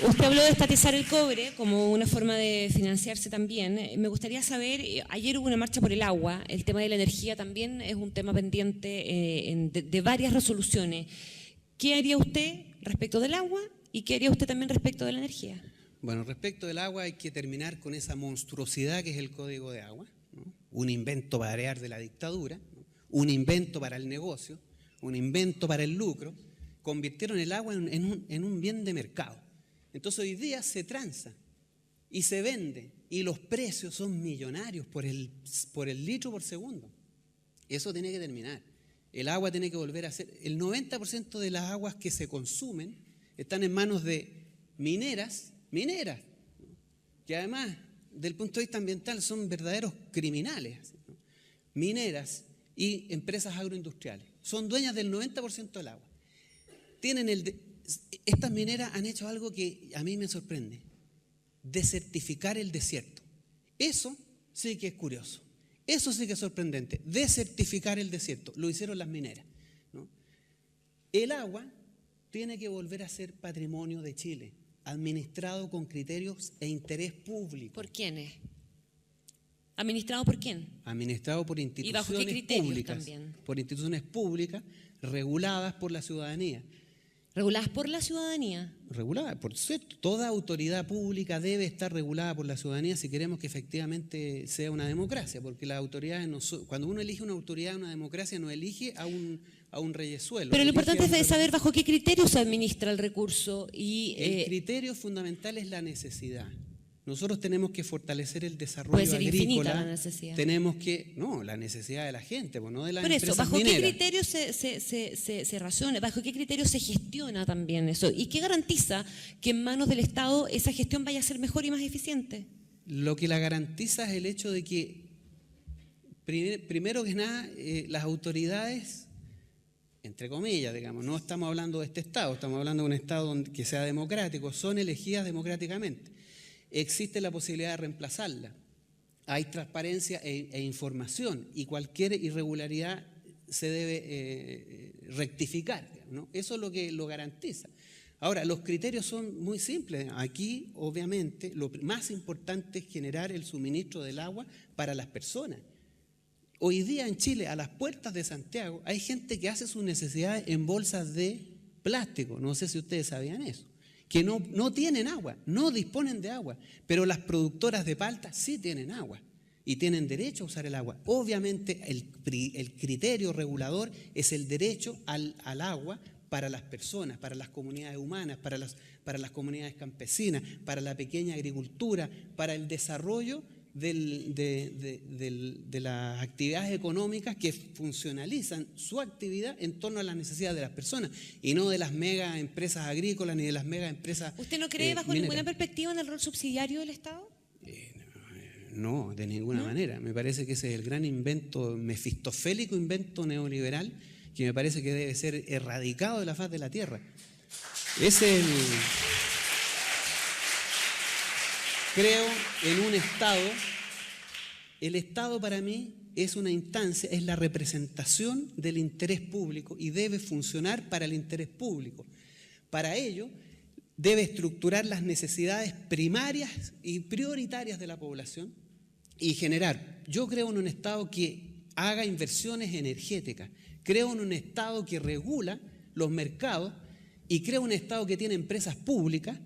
Usted habló de estatizar el cobre como una forma de financiarse también. Me gustaría saber, ayer hubo una marcha por el agua, el tema de la energía también es un tema pendiente de varias resoluciones. ¿Qué haría usted respecto del agua y qué haría usted también respecto de la energía? Bueno, respecto del agua hay que terminar con esa monstruosidad que es el Código de Agua, ¿no? Un invento para arear de la dictadura, ¿no? Un invento para el negocio, un invento para el lucro. Convirtieron el agua en un bien de mercado. Entonces hoy día se transa y se vende y los precios son millonarios por el litro por segundo. Eso tiene que terminar. El agua tiene que volver a ser... El 90% de las aguas que se consumen están en manos de mineras, que además, del punto de vista ambiental, son verdaderos criminales, ¿no? Mineras y empresas agroindustriales. Son dueñas del 90% del agua. Estas mineras han hecho algo que a mí me sorprende, desertificar el desierto. Eso sí que es curioso, eso sí que es sorprendente, desertificar el desierto, lo hicieron las mineras, ¿no? El agua tiene que volver a ser patrimonio de Chile, administrado con criterios e interés público. ¿Por quiénes? ¿Administrado por quién? Administrado por ¿Y bajo qué instituciones criterios públicas, también? por instituciones públicas reguladas por la ciudadanía. ¿Reguladas por la ciudadanía? Regulada, por cierto, toda autoridad pública debe estar regulada por la ciudadanía si queremos que efectivamente sea una democracia, porque las autoridades cuando uno elige una autoridad en una democracia no elige a un reyesuelo. Pero lo elige importante a un es saber bajo qué criterios se administra el recurso y El criterio fundamental es la necesidad. Nosotros tenemos que fortalecer el desarrollo puede ser infinita agrícola. la necesidad. Tenemos que, no, la necesidad de la gente, pues no de las Por eso, empresas ¿bajo mineras. qué criterios se razona? ¿Bajo qué criterios se gestiona también eso? ¿Y qué garantiza que en manos del Estado esa gestión vaya a ser mejor y más eficiente? Lo que la garantiza es el hecho de que, primero que nada, las autoridades, entre comillas, digamos, no estamos hablando de este Estado, estamos hablando de un Estado que sea democrático, son elegidas democráticamente. Existe la posibilidad de reemplazarla. Hay transparencia e información y cualquier irregularidad se debe rectificar, ¿no? Eso es lo que lo garantiza. Ahora, los criterios son muy simples. Aquí, obviamente, lo más importante es generar el suministro del agua para las personas. Hoy día en Chile, a las puertas de Santiago, hay gente que hace sus necesidades en bolsas de plástico. No sé si ustedes sabían eso. Que no tienen agua, no disponen de agua, pero las productoras de palta sí tienen agua y tienen derecho a usar el agua. Obviamente el criterio regulador es el derecho al agua para las personas, para las comunidades humanas, para las comunidades campesinas, para la pequeña agricultura, para el desarrollo de las actividades económicas que funcionalizan su actividad en torno a las necesidades de las personas y no de las mega empresas agrícolas ni de las mega empresas ¿Usted no cree bajo mineras. ninguna perspectiva en el rol subsidiario del Estado? No, de ninguna manera. Me parece que ese es el gran invento, mefistofélico invento neoliberal, que me parece que debe ser erradicado de la faz de la tierra. Es creo en un Estado. El Estado para mí es una instancia, es la representación del interés público y debe funcionar para el interés público. Para ello, debe estructurar las necesidades primarias y prioritarias de la población y generar. Yo creo en un Estado que haga inversiones energéticas, creo en un Estado que regula los mercados y creo en un Estado que tiene empresas públicas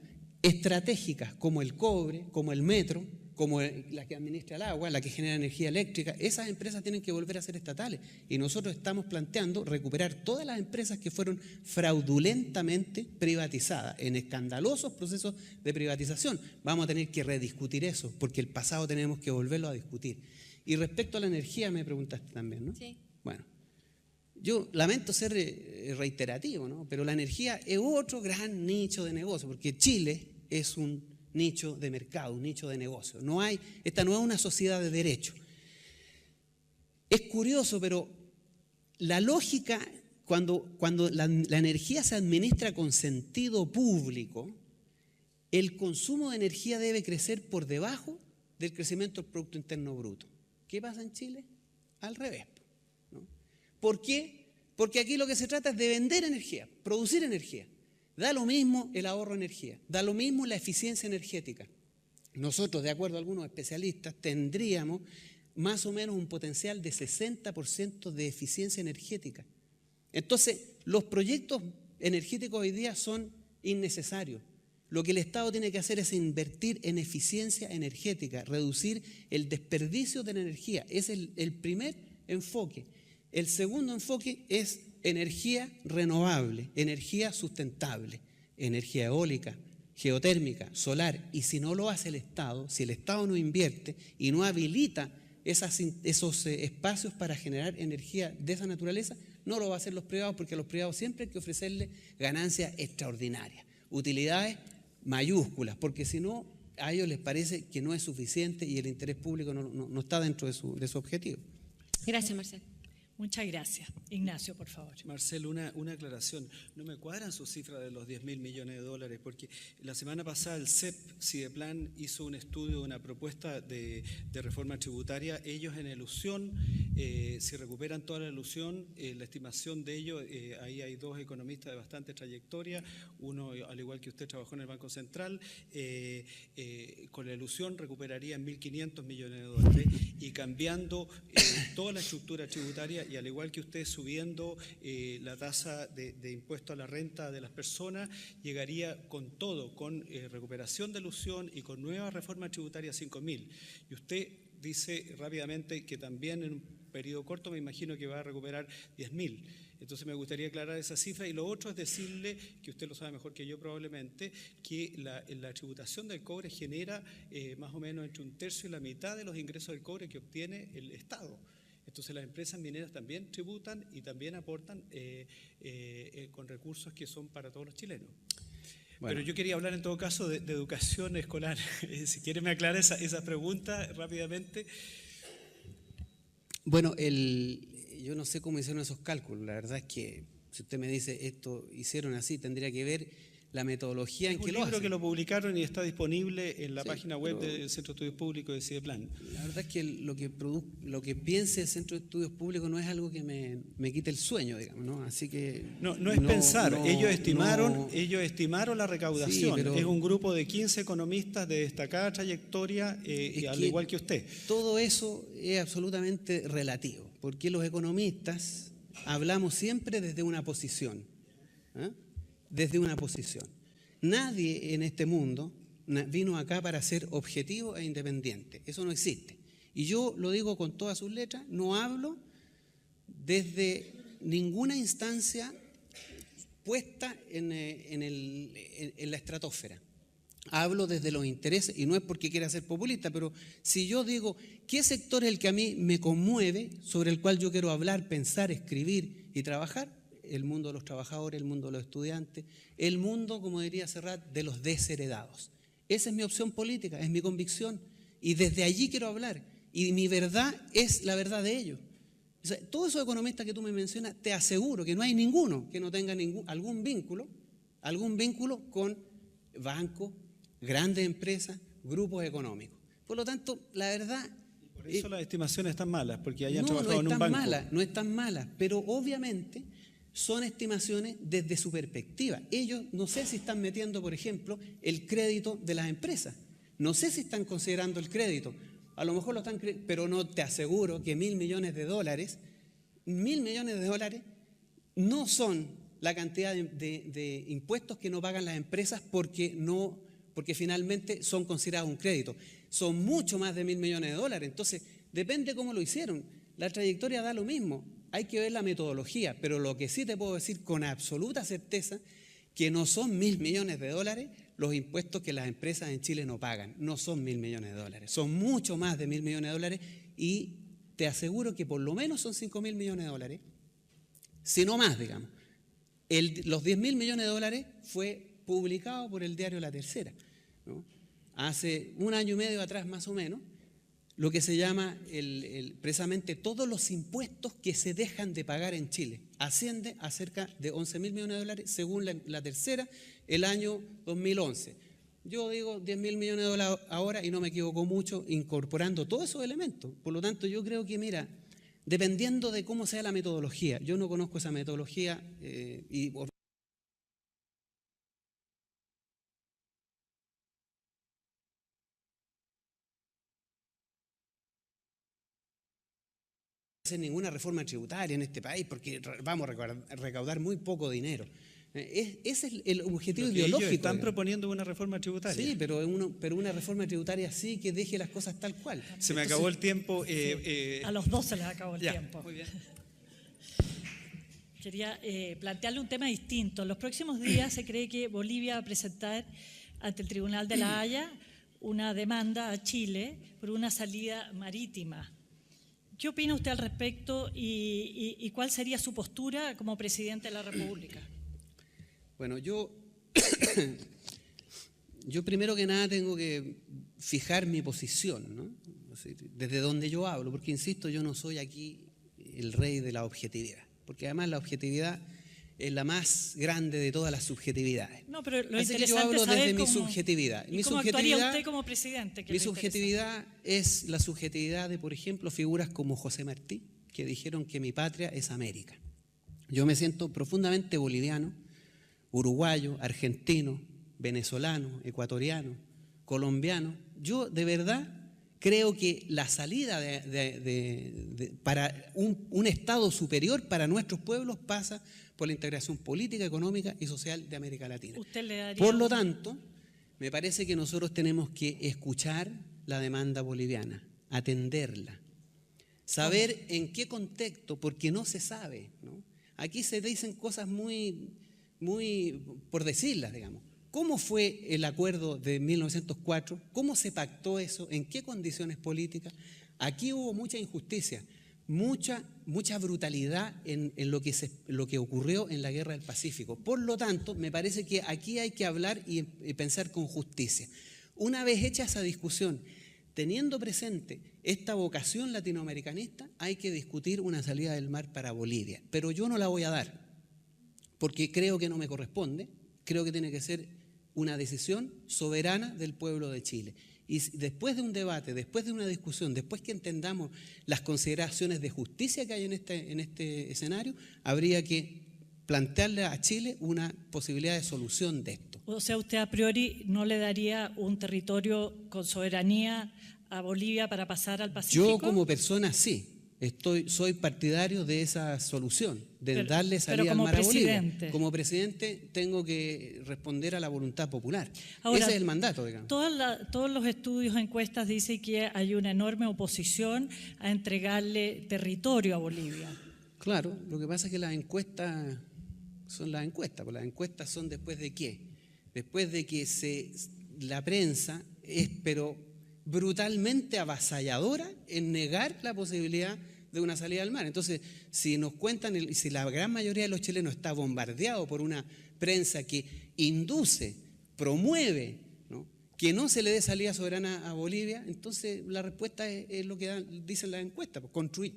estratégicas como el cobre, como el metro, como la que administra el agua, la que genera energía eléctrica. Esas empresas tienen que volver a ser estatales y nosotros estamos planteando recuperar todas las empresas que fueron fraudulentamente privatizadas en escandalosos procesos de privatización. Vamos a tener que rediscutir eso porque el pasado tenemos que volverlo a discutir. Y respecto a la energía me preguntaste también, ¿no? Sí. Bueno, yo lamento ser reiterativo, ¿no? Pero la energía es otro gran nicho de negocio porque Chile es un nicho de mercado, un nicho de negocio. Esta no es una sociedad de derecho. Es curioso, pero la lógica, cuando la energía se administra con sentido público, el consumo de energía debe crecer por debajo del crecimiento del Producto Interno Bruto. ¿Qué pasa en Chile? Al revés, ¿no? ¿Por qué? Porque aquí lo que se trata es de vender energía, producir energía. Da lo mismo el ahorro de energía, da lo mismo la eficiencia energética. Nosotros, de acuerdo a algunos especialistas, tendríamos más o menos un potencial de 60% de eficiencia energética. Entonces, los proyectos energéticos hoy día son innecesarios. Lo que el Estado tiene que hacer es invertir en eficiencia energética, reducir el desperdicio de la energía. Es el primer enfoque. El segundo enfoque es energía renovable, energía sustentable, energía eólica, geotérmica, solar. Y si no lo hace el Estado, si el Estado no invierte y no habilita esos espacios para generar energía de esa naturaleza, no lo va a hacer los privados, porque a los privados siempre hay que ofrecerles ganancias extraordinarias, utilidades mayúsculas, porque si no, a ellos les parece que no es suficiente y el interés público no está dentro de su objetivo. Gracias, Marcelo. Muchas gracias. Ignacio, por favor. Marcelo, una aclaración. No me cuadran sus cifras de los 10.000 millones de dólares, porque la semana pasada el CEP, CIDEPLAN, hizo un estudio, una propuesta de reforma tributaria. Ellos en elusión, si recuperan toda la elusión, la estimación de ellos, ahí hay dos economistas de bastante trayectoria, uno, al igual que usted, trabajó en el Banco Central, con la elusión recuperarían 1.500 millones de dólares y cambiando toda la estructura tributaria y al igual que usted subiendo la tasa de impuesto a la renta de las personas, llegaría con todo, con recuperación de elusión y con nueva reforma tributaria 5.000. Y usted dice rápidamente que también en un periodo corto me imagino que va a recuperar 10.000. Entonces me gustaría aclarar esa cifra. Y lo otro es decirle, que usted lo sabe mejor que yo probablemente, que la tributación del cobre genera más o menos entre 1/3 y la mitad de los ingresos del cobre que obtiene el Estado. Entonces las empresas mineras también tributan y también aportan con recursos que son para todos los chilenos. Bueno. Pero yo quería hablar en todo caso de educación escolar. Si quiere me aclara esa pregunta rápidamente. Bueno, yo no sé cómo hicieron esos cálculos. La verdad es que si usted me dice esto hicieron así, tendría que ver la metodología en que lo hacen. Un libro que lo publicaron y está disponible en la página web del Centro de Estudios Públicos de CIDEPLAN. La verdad es que lo que piense el Centro de Estudios Públicos no es algo que me quite el sueño, digamos, ¿no? Así que no es pensar. Ellos estimaron la recaudación. Sí, es un grupo de 15 economistas de destacada trayectoria, al igual que usted. Todo eso es absolutamente relativo, porque los economistas hablamos siempre desde una posición. Desde una posición. Nadie en este mundo vino acá para ser objetivo e independiente. Eso no existe. Y yo lo digo con todas sus letras, no hablo desde ninguna instancia puesta en la estratosfera. Hablo desde los intereses, y no es porque quiera ser populista, pero si yo digo, ¿qué sector es el que a mí me conmueve, sobre el cual yo quiero hablar, pensar, escribir y trabajar? El mundo de los trabajadores, el mundo de los estudiantes, el mundo, como diría Serrat, de los desheredados. Esa es mi opción política, es mi convicción, y desde allí quiero hablar, y mi verdad es la verdad de ellos. O sea, todos esos economistas que tú me mencionas, te aseguro que no hay ninguno que no tenga algún vínculo con bancos, grandes empresas, grupos económicos. Por lo tanto, la verdad... Por eso las estimaciones están malas, porque hayan no, trabajado en un banco. No están malas, pero obviamente son estimaciones desde su perspectiva. Ellos no sé si están metiendo, por ejemplo, el crédito de las empresas. No sé si están considerando el crédito. A lo mejor lo están, pero no te aseguro que $1.000 millones no son la cantidad de impuestos que no pagan las empresas porque finalmente son considerados un crédito. Son mucho más de $1.000 millones. Entonces, depende cómo lo hicieron. La trayectoria da lo mismo. Hay que ver la metodología, pero lo que sí te puedo decir con absoluta certeza, que no son $1.000 millones los impuestos que las empresas en Chile no pagan. No son $1.000 millones. Son mucho más de $1.000 millones y te aseguro que por lo menos son $5.000 millones, si no más, digamos. Los $10.000 millones fue publicado por el diario La Tercera, ¿no? Hace un año y medio atrás más o menos, lo que se llama precisamente todos los impuestos que se dejan de pagar en Chile. Asciende a cerca de $11.000 millones según la Tercera el año 2011. Yo digo $10.000 millones ahora y no me equivoco mucho incorporando todos esos elementos. Por lo tanto, yo creo que, mira, dependiendo de cómo sea la metodología, yo no conozco esa metodología y hacer ninguna reforma tributaria en este país porque vamos a recaudar muy poco dinero. Ese es el objetivo ideológico. Ellos están proponiendo una reforma tributaria. Sí, pero una reforma tributaria sí que deje las cosas tal cual. Se me acabó el tiempo. A los dos se les acabó el tiempo. Muy bien. Quería plantearle un tema distinto. En los próximos días se cree que Bolivia va a presentar ante el Tribunal de la Haya una demanda a Chile por una salida marítima. ¿Qué opina usted al respecto y cuál sería su postura como presidente de la República? Bueno, yo primero que nada tengo que fijar mi posición, ¿no? Desde donde yo hablo, porque insisto, yo no soy aquí el rey de la objetividad, porque además la objetividad es la más grande de todas las subjetividades. No, pero lo Así interesante que yo hablo es saber desde mi cómo, subjetividad. ¿Cómo actuaría usted como presidente? Mi subjetividad es la subjetividad de, por ejemplo, figuras como José Martí, que dijeron que mi patria es América. Yo me siento profundamente boliviano, uruguayo, argentino, venezolano, ecuatoriano, colombiano. Yo de verdad creo que la salida para un Estado superior para nuestros pueblos pasa por la integración política, económica y social de América Latina. Por lo tanto, me parece que nosotros tenemos que escuchar la demanda boliviana, atenderla, saber en qué contexto, porque no se sabe, ¿no? Aquí se dicen cosas muy por decirlas, digamos. ¿Cómo fue el acuerdo de 1904? ¿Cómo se pactó eso? ¿En qué condiciones políticas? Aquí hubo mucha injusticia, mucha brutalidad en lo que ocurrió en la Guerra del Pacífico. Por lo tanto, me parece que aquí hay que hablar y pensar con justicia. Una vez hecha esa discusión, teniendo presente esta vocación latinoamericanista, hay que discutir una salida del mar para Bolivia. Pero yo no la voy a dar, porque creo que no me corresponde, creo que tiene que ser una decisión soberana del pueblo de Chile. Y después de un debate, después de una discusión, después que entendamos las consideraciones de justicia que hay en este escenario, habría que plantearle a Chile una posibilidad de solución de esto. O sea, usted a priori no le daría un territorio con soberanía a Bolivia para pasar al Pacífico. Yo como persona sí. Soy partidario de esa solución, de darle salida al mar a Bolivia. Como presidente tengo que responder a la voluntad popular. Ahora, ese es el mandato, digamos. Todos los estudios, encuestas dicen que hay una enorme oposición a entregarle territorio a Bolivia. Claro, lo que pasa es que las encuestas son las encuestas. Pues las encuestas son después de qué. Después de que la prensa es, pero brutalmente avasalladora en negar la posibilidad de una salida al mar. Entonces, si nos cuentan, si la gran mayoría de los chilenos está bombardeado por una prensa que induce, promueve, ¿no?, que no se le dé salida soberana a Bolivia, entonces la respuesta es lo que dicen las encuestas, pues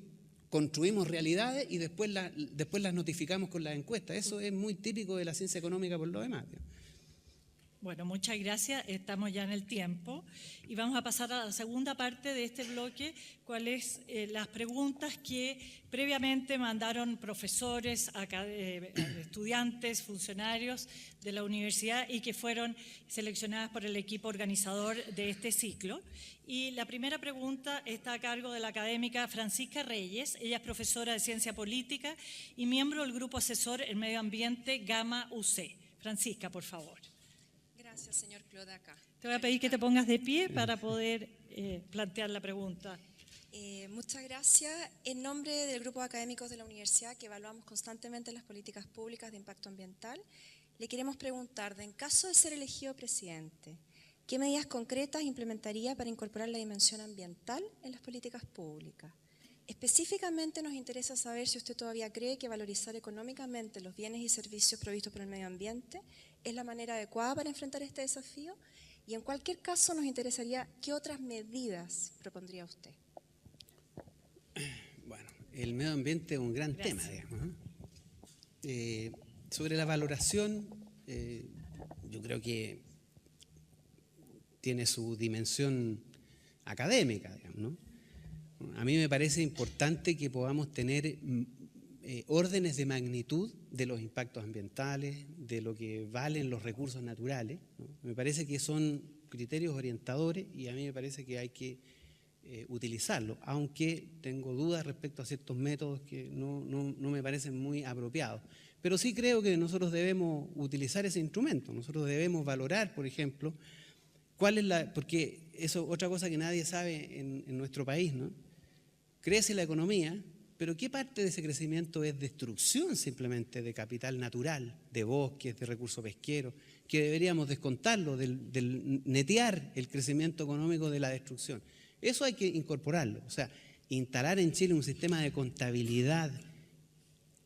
construimos realidades y después las notificamos con las encuestas. Eso es muy típico de la ciencia económica por lo demás, ¿no? Bueno, muchas gracias. Estamos ya en el tiempo y vamos a pasar a la segunda parte de este bloque, cuáles las preguntas que previamente mandaron profesores, estudiantes, funcionarios de la universidad y que fueron seleccionadas por el equipo organizador de este ciclo. Y la primera pregunta está a cargo de la académica Francisca Reyes. Ella es profesora de Ciencia Política y miembro del Grupo Asesor en Medio Ambiente Gama UC. Francisca, por favor. Gracias, señor Claude, acá. Te voy a pedir que te pongas de pie para poder plantear la pregunta. Muchas gracias. En nombre del grupo de académicos de la universidad que evaluamos constantemente las políticas públicas de impacto ambiental, le queremos preguntar, en caso de ser elegido presidente, ¿qué medidas concretas implementaría para incorporar la dimensión ambiental en las políticas públicas? Específicamente nos interesa saber si usted todavía cree que valorizar económicamente los bienes y servicios provistos por el medio ambiente es la manera adecuada para enfrentar este desafío, y en cualquier caso nos interesaría qué otras medidas propondría usted. Bueno, el medio ambiente es un gran tema, digamos, ¿no? Sobre la valoración, yo creo que tiene su dimensión académica, digamos, ¿no? A mí me parece importante que podamos tener órdenes de magnitud de los impactos ambientales, de lo que valen los recursos naturales, ¿no? Me parece que son criterios orientadores y a mí me parece que hay que utilizarlos, aunque tengo dudas respecto a ciertos métodos que no me parecen muy apropiados. Pero sí creo que nosotros debemos utilizar ese instrumento, nosotros debemos valorar, por ejemplo, porque eso es otra cosa que nadie sabe en nuestro país, ¿no? Crece la economía, pero ¿qué parte de ese crecimiento es destrucción simplemente de capital natural, de bosques, de recursos pesqueros, que deberíamos descontarlo, del netear el crecimiento económico de la destrucción? Eso hay que incorporarlo, o sea, instalar en Chile un sistema de contabilidad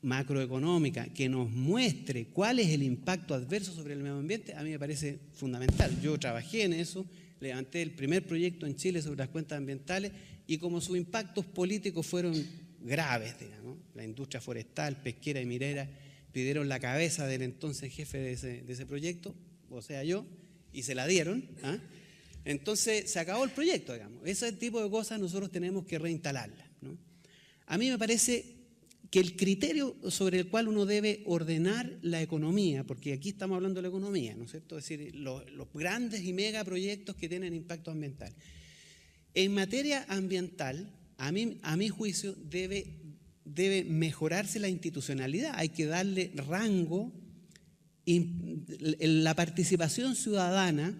macroeconómica que nos muestre cuál es el impacto adverso sobre el medio ambiente, a mí me parece fundamental. Yo trabajé en eso, levanté el primer proyecto en Chile sobre las cuentas ambientales y como sus impactos políticos fueron graves, digamos, la industria forestal, pesquera y minera pidieron la cabeza del entonces jefe de ese proyecto, o sea yo, y se la dieron, ¿ah? Entonces se acabó el proyecto, digamos. Ese tipo de cosas nosotros tenemos que reinstalarlas, ¿no? A mí me parece que el criterio sobre el cual uno debe ordenar la economía, porque aquí estamos hablando de la economía, ¿no es cierto? Es decir, los grandes y megaproyectos que tienen impacto ambiental. En materia ambiental, a mi juicio, debe mejorarse la institucionalidad, hay que darle rango, la participación ciudadana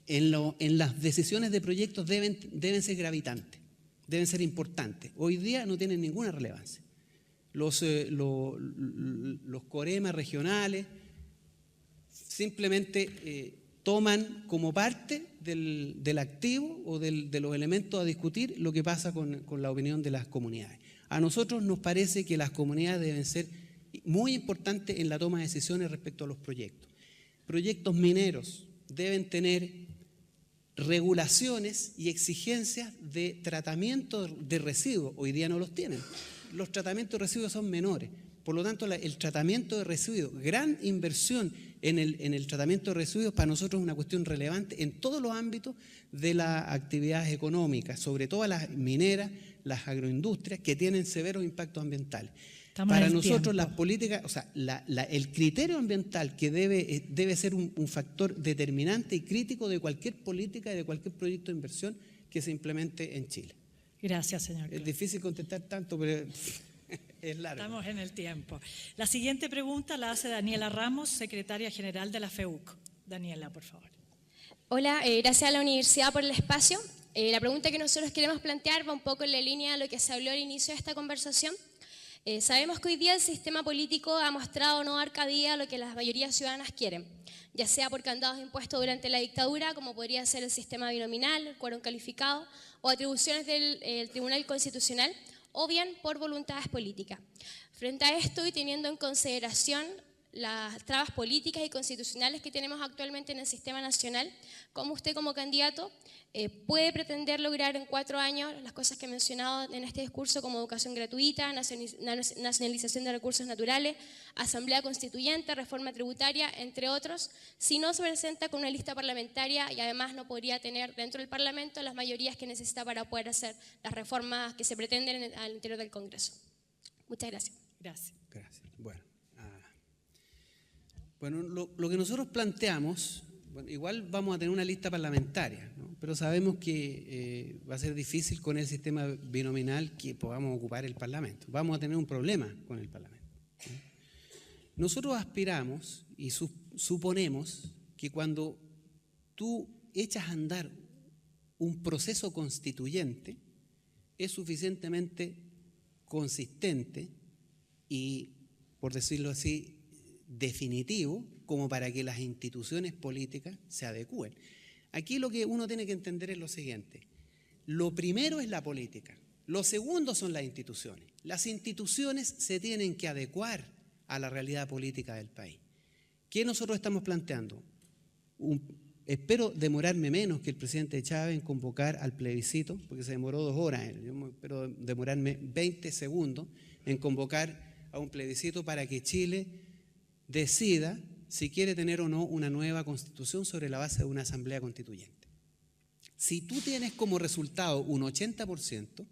en las decisiones de proyectos deben ser gravitantes, deben ser importantes. Hoy día no tienen ninguna relevancia. Los coremas regionales simplemente toman como parte del activo o de los elementos a discutir lo que pasa con la opinión de las comunidades. A nosotros nos parece que las comunidades deben ser muy importantes en la toma de decisiones respecto a los proyectos. Proyectos mineros deben tener regulaciones y exigencias de tratamiento de residuos. Hoy día no los tienen. Los tratamientos de residuos son menores. Por lo tanto, el tratamiento de residuos, gran inversión en el tratamiento de residuos para nosotros es una cuestión relevante en todos los ámbitos de las actividades económicas, sobre todo las mineras, las agroindustrias, que tienen severos impactos ambientales. Para nosotros las políticas, o sea, el criterio ambiental que debe ser un factor determinante y crítico de cualquier política y de cualquier proyecto de inversión que se implemente en Chile. Gracias, señor. Es difícil contestar tanto, pero es largo. Estamos en el tiempo. La siguiente pregunta la hace Daniela Ramos, secretaria general de la FEUC. Daniela, por favor. Hola, gracias a la universidad por el espacio. La pregunta que nosotros queremos plantear va un poco en la línea de lo que se habló al inicio de esta conversación. Sabemos que hoy día el sistema político ha mostrado no dar cabida a lo que las mayorías ciudadanas quieren, ya sea por candados impuestos durante la dictadura, como podría ser el sistema binominal, el quórum calificado, o atribuciones del Tribunal Constitucional, o bien por voluntades políticas. Frente a esto y teniendo en consideración las trabas políticas y constitucionales que tenemos actualmente en el sistema nacional, ¿cómo usted como candidato puede pretender lograr en 4 años las cosas que he mencionado en este discurso, como educación gratuita, nacionalización de recursos naturales, asamblea constituyente, reforma tributaria, entre otros, si no se presenta con una lista parlamentaria y además no podría tener dentro del Parlamento las mayorías que necesita para poder hacer las reformas que se pretenden al interior del Congreso? Muchas gracias. Gracias. Gracias. Bueno, lo que nosotros planteamos, bueno, igual vamos a tener una lista parlamentaria, ¿no? Pero sabemos que va a ser difícil con el sistema binominal que podamos ocupar el Parlamento. Vamos a tener un problema con el Parlamento, ¿no? Nosotros aspiramos y suponemos que cuando tú echas a andar un proceso constituyente, es suficientemente consistente y, por decirlo así, definitivo como para que las instituciones políticas se adecúen. Aquí lo que uno tiene que entender es lo siguiente: lo primero es la política, lo segundo son las instituciones. Las instituciones se tienen que adecuar a la realidad política del país. ¿Qué nosotros estamos planteando? Espero demorarme menos que el presidente Chávez en convocar al plebiscito, porque se demoró 2 horas. Yo espero demorarme 20 segundos en convocar a un plebiscito para que Chile decida si quiere tener o no una nueva constitución sobre la base de una asamblea constituyente. Si tú tienes como resultado un 80%,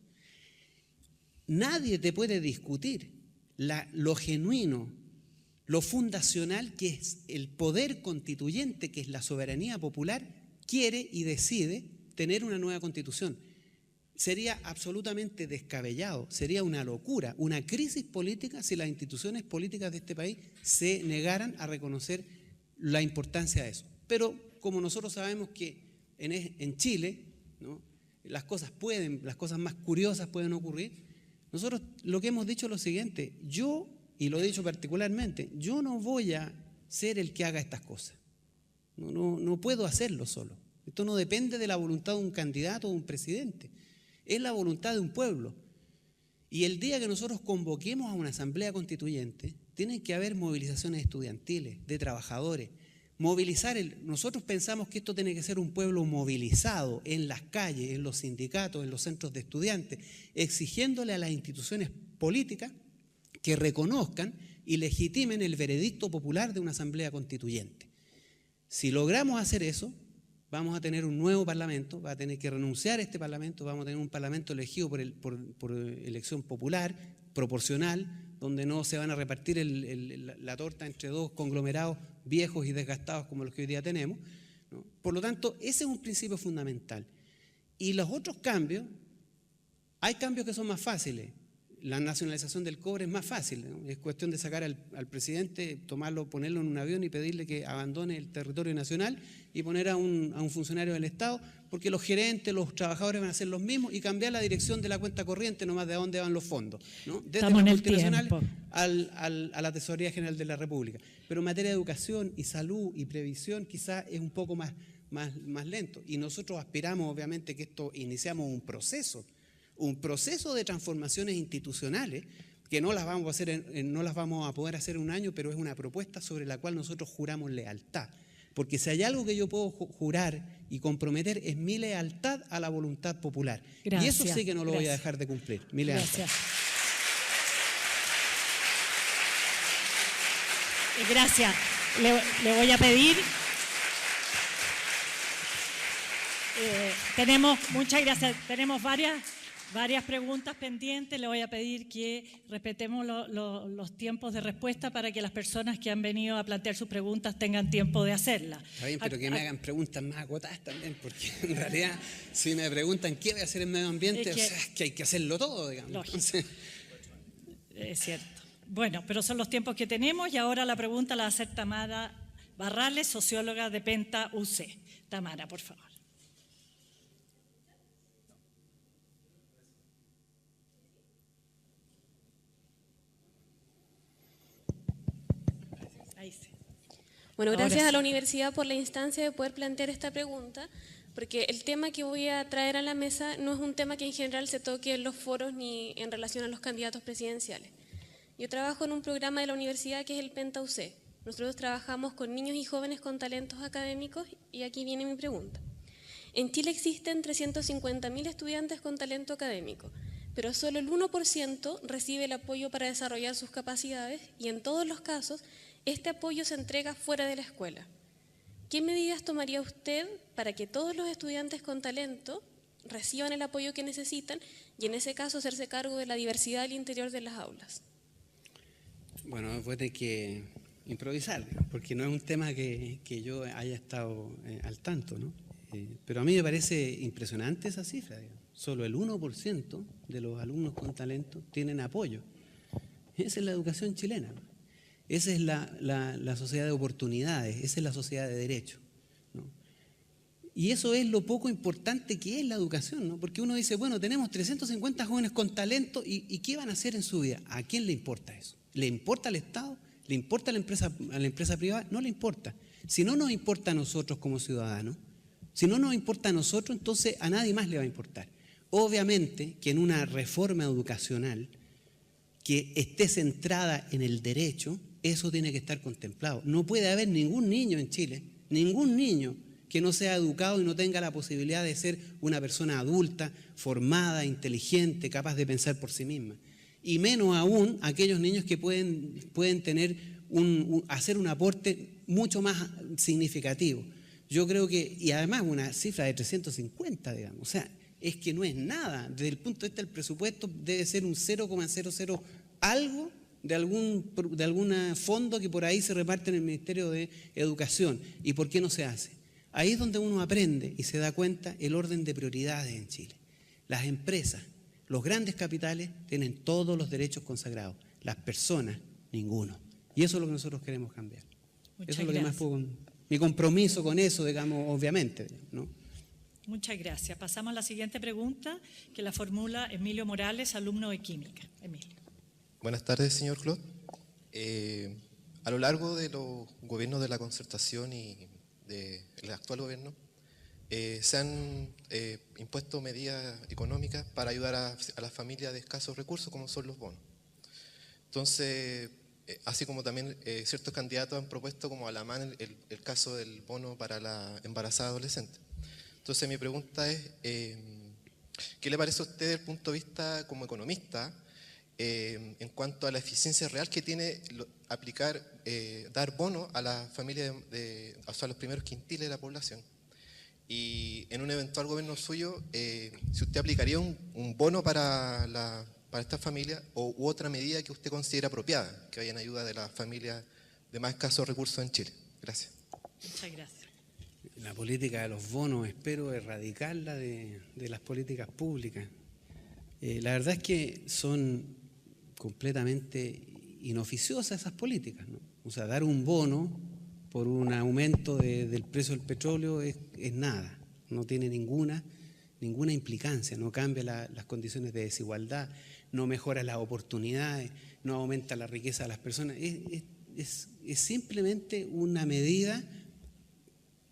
nadie te puede discutir lo genuino, lo fundacional que es el poder constituyente, que es la soberanía popular, quiere y decide tener una nueva constitución. Sería absolutamente descabellado, sería una locura, una crisis política si las instituciones políticas de este país se negaran a reconocer la importancia de eso. Pero como nosotros sabemos que en Chile, ¿no?, las cosas más curiosas pueden ocurrir, nosotros lo que hemos dicho es lo siguiente: yo, y lo he dicho particularmente, yo no voy a ser el que haga estas cosas. No puedo hacerlo solo. Esto no depende de la voluntad de un candidato o de un presidente. Es la voluntad de un pueblo. Y el día que nosotros convoquemos a una asamblea constituyente, tienen que haber movilizaciones estudiantiles, de trabajadores. Nosotros pensamos que esto tiene que ser un pueblo movilizado en las calles, en los sindicatos, en los centros de estudiantes, exigiéndole a las instituciones políticas que reconozcan y legitimen el veredicto popular de una asamblea constituyente. Si logramos hacer eso, vamos a tener un nuevo parlamento, va a tener que renunciar a este parlamento, vamos a tener un parlamento elegido por elección popular, proporcional, donde no se van a repartir la torta entre 2 conglomerados viejos y desgastados como los que hoy día tenemos, ¿no? Por lo tanto, ese es un principio fundamental. Y los otros cambios, hay cambios que son más fáciles. La nacionalización del cobre es más fácil, ¿no? Es cuestión de sacar al presidente, tomarlo, ponerlo en un avión y pedirle que abandone el territorio nacional y poner a un funcionario del Estado, porque los gerentes, los trabajadores van a ser los mismos, y cambiar la dirección de la cuenta corriente nomás de a dónde van los fondos, ¿no? Desde Estamos la en el multinacional tiempo. a la Tesorería General de la República. Pero en materia de educación y salud y previsión quizás es un poco más lento. Y nosotros aspiramos, obviamente, que iniciamos un proceso de transformaciones institucionales que no las vamos a poder hacer en un año, pero es una propuesta sobre la cual nosotros juramos lealtad. Porque si hay algo que yo puedo jurar y comprometer, es mi lealtad a la voluntad popular. Gracias, y eso sí que no lo voy a gracias. dejar de cumplir, mi lealtad. Gracias. Gracias. Le voy a pedir. Muchas gracias. Tenemos varias preguntas pendientes. Le voy a pedir que respetemos los tiempos de respuesta para que las personas que han venido a plantear sus preguntas tengan tiempo de hacerlas. Está bien, pero que me hagan preguntas más acotadas también, porque en realidad, si me preguntan qué voy a hacer en medio ambiente, es que hay que hacerlo todo, digamos. Lógico. Es cierto. Bueno, pero son los tiempos que tenemos, y ahora la pregunta la va a hacer Tamara Barrales, socióloga de Penta UC. Tamara, por favor. Bueno, Ahora gracias sí. a la universidad por la instancia de poder plantear esta pregunta, porque el tema que voy a traer a la mesa no es un tema que en general se toque en los foros ni en relación a los candidatos presidenciales. Yo trabajo en un programa de la universidad que es el Penta UC. Nosotros trabajamos con niños y jóvenes con talentos académicos y aquí viene mi pregunta. En Chile existen 350.000 estudiantes con talento académico, pero solo el 1% recibe el apoyo para desarrollar sus capacidades y en todos los casos este apoyo se entrega fuera de la escuela. ¿Qué medidas tomaría usted para que todos los estudiantes con talento reciban el apoyo que necesitan y en ese caso hacerse cargo de la diversidad al interior de las aulas? Bueno, voy a tener que improvisar, digamos, porque no es un tema que yo haya estado al tanto, ¿no? Pero a mí me parece impresionante esa cifra, digamos. Solo el 1% de los alumnos con talento tienen apoyo. Esa es la educación chilena, ¿no? Esa es la sociedad de oportunidades, esa es la sociedad de derechos, ¿no? Y eso es lo poco importante que es la educación, ¿no? Porque uno dice, bueno, tenemos 350 jóvenes con talento, ¿y qué van a hacer en su vida? ¿A quién le importa eso? ¿Le importa al Estado? ¿Le importa a la empresa privada? No le importa. Si no nos importa a nosotros como ciudadanos, si no nos importa a nosotros, entonces a nadie más le va a importar. Obviamente que en una reforma educacional que esté centrada en el derecho, eso tiene que estar contemplado. No puede haber ningún niño en Chile, ningún niño que no sea educado y no tenga la posibilidad de ser una persona adulta, formada, inteligente, capaz de pensar por sí misma. Y menos aún aquellos niños que pueden tener hacer un aporte mucho más significativo. Yo creo que, y además una cifra de 350, digamos, o sea, es que no es nada. Desde el punto de vista del presupuesto debe ser un 0,00 algo de algún fondo que por ahí se reparte en el Ministerio de Educación. ¿Y por qué no se hace? Ahí es donde uno aprende y se da cuenta el orden de prioridades en Chile. Las empresas, los grandes capitales tienen todos los derechos consagrados, las personas, ninguno. Y eso es lo que nosotros queremos cambiar. Muchas Eso es lo que más gracias. mi compromiso con eso, digamos, obviamente, ¿no? Muchas gracias. Pasamos a la siguiente pregunta, que la formula Emilio Morales, alumno de Química. Emilio. Buenas tardes, señor Clot. A lo largo de los gobiernos de la concertación y del actual gobierno, se han impuesto medidas económicas para ayudar a las familias de escasos recursos, como son los bonos. Entonces, así como también ciertos candidatos han propuesto como a la mano el caso del bono para la embarazada adolescente. Entonces, mi pregunta es, ¿qué le parece a usted desde el punto de vista como economista en cuanto a la eficiencia real que tiene aplicar, dar bono a las familias, o sea, a los primeros quintiles de la población? Y en un eventual gobierno suyo, si usted aplicaría un bono para esta familia u otra medida que usted considera apropiada, que vaya en ayuda de las familias de más escasos recursos en Chile. Gracias. Muchas gracias. La política de los bonos, espero erradicarla de las políticas públicas. La verdad es que son completamente inoficiosas esas políticas, ¿no? O sea, dar un bono por un aumento del precio del petróleo es nada, no tiene ninguna implicancia, no cambia las condiciones de desigualdad, no mejora las oportunidades, no aumenta la riqueza de las personas, es simplemente una medida.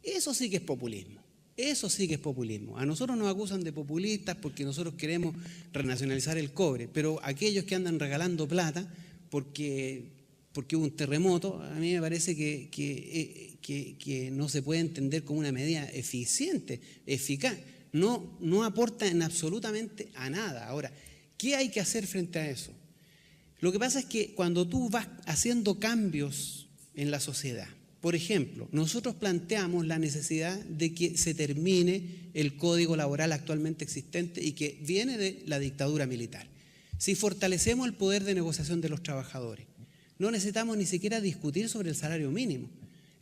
Eso sí que es populismo, eso sí que es populismo. A nosotros nos acusan de populistas porque nosotros queremos renacionalizar el cobre, pero aquellos que andan regalando plata porque hubo un terremoto, a mí me parece que no se puede entender como una medida eficiente, eficaz. No aporta en absolutamente a nada. Ahora, ¿qué hay que hacer frente a eso? Lo que pasa es que cuando tú vas haciendo cambios en la sociedad, por ejemplo, nosotros planteamos la necesidad de que se termine el código laboral actualmente existente y que viene de la dictadura militar. Si fortalecemos el poder de negociación de los trabajadores, no necesitamos ni siquiera discutir sobre el salario mínimo.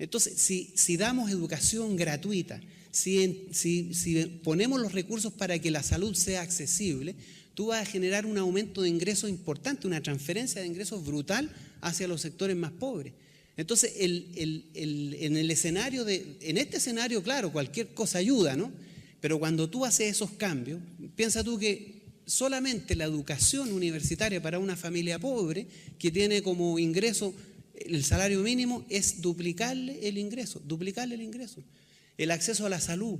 Entonces, si damos educación gratuita, si ponemos los recursos para que la salud sea accesible, tú vas a generar un aumento de ingresos importante, una transferencia de ingresos brutal hacia los sectores más pobres. Entonces, en este escenario, claro, cualquier cosa ayuda, ¿no? Pero cuando tú haces esos cambios, piensa tú que solamente la educación universitaria para una familia pobre que tiene como ingreso el salario mínimo es duplicarle el ingreso, El acceso a la salud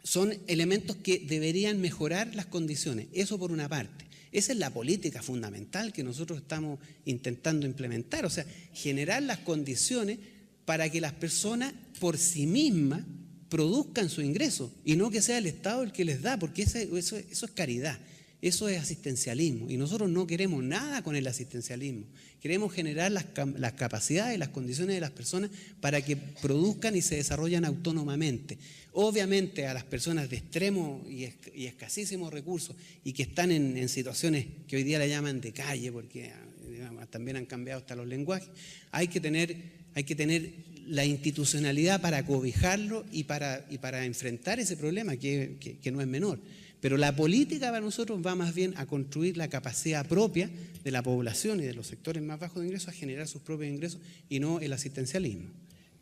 son elementos que deberían mejorar las condiciones, eso por una parte. Esa es la política fundamental que nosotros estamos intentando implementar, o sea, generar las condiciones para que las personas por sí mismas produzcan su ingreso y no que sea el Estado el que les da, porque eso es caridad, eso es asistencialismo y nosotros no queremos nada con el asistencialismo. Queremos generar las capacidades, las condiciones de las personas para que produzcan y se desarrollen autónomamente. Obviamente a las personas de extremo y escasísimos recursos y que están en situaciones que hoy día la llaman de calle, porque digamos, también han cambiado hasta los lenguajes, hay que tener la institucionalidad para cobijarlo y para enfrentar ese problema que no es menor. Pero la política para nosotros va más bien a construir la capacidad propia de la población y de los sectores más bajos de ingresos a generar sus propios ingresos y no el asistencialismo.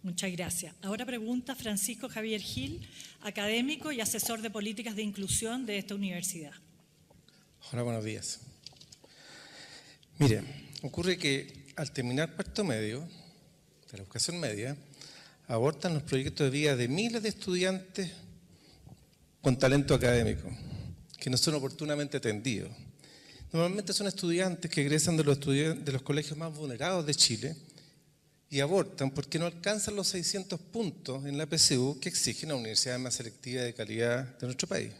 Muchas gracias. Ahora pregunta Francisco Javier Gil, académico y asesor de políticas de inclusión de esta universidad. Hola, buenos días. Mire, ocurre que al terminar cuarto medio de la educación media, abortan los proyectos de vida de miles de estudiantes con talento académico, que no son oportunamente atendidos. Normalmente son estudiantes que egresan de los colegios más vulnerados de Chile y abortan porque no alcanzan los 600 puntos en la PSU que exigen la universidad más selectiva de calidad de nuestro país.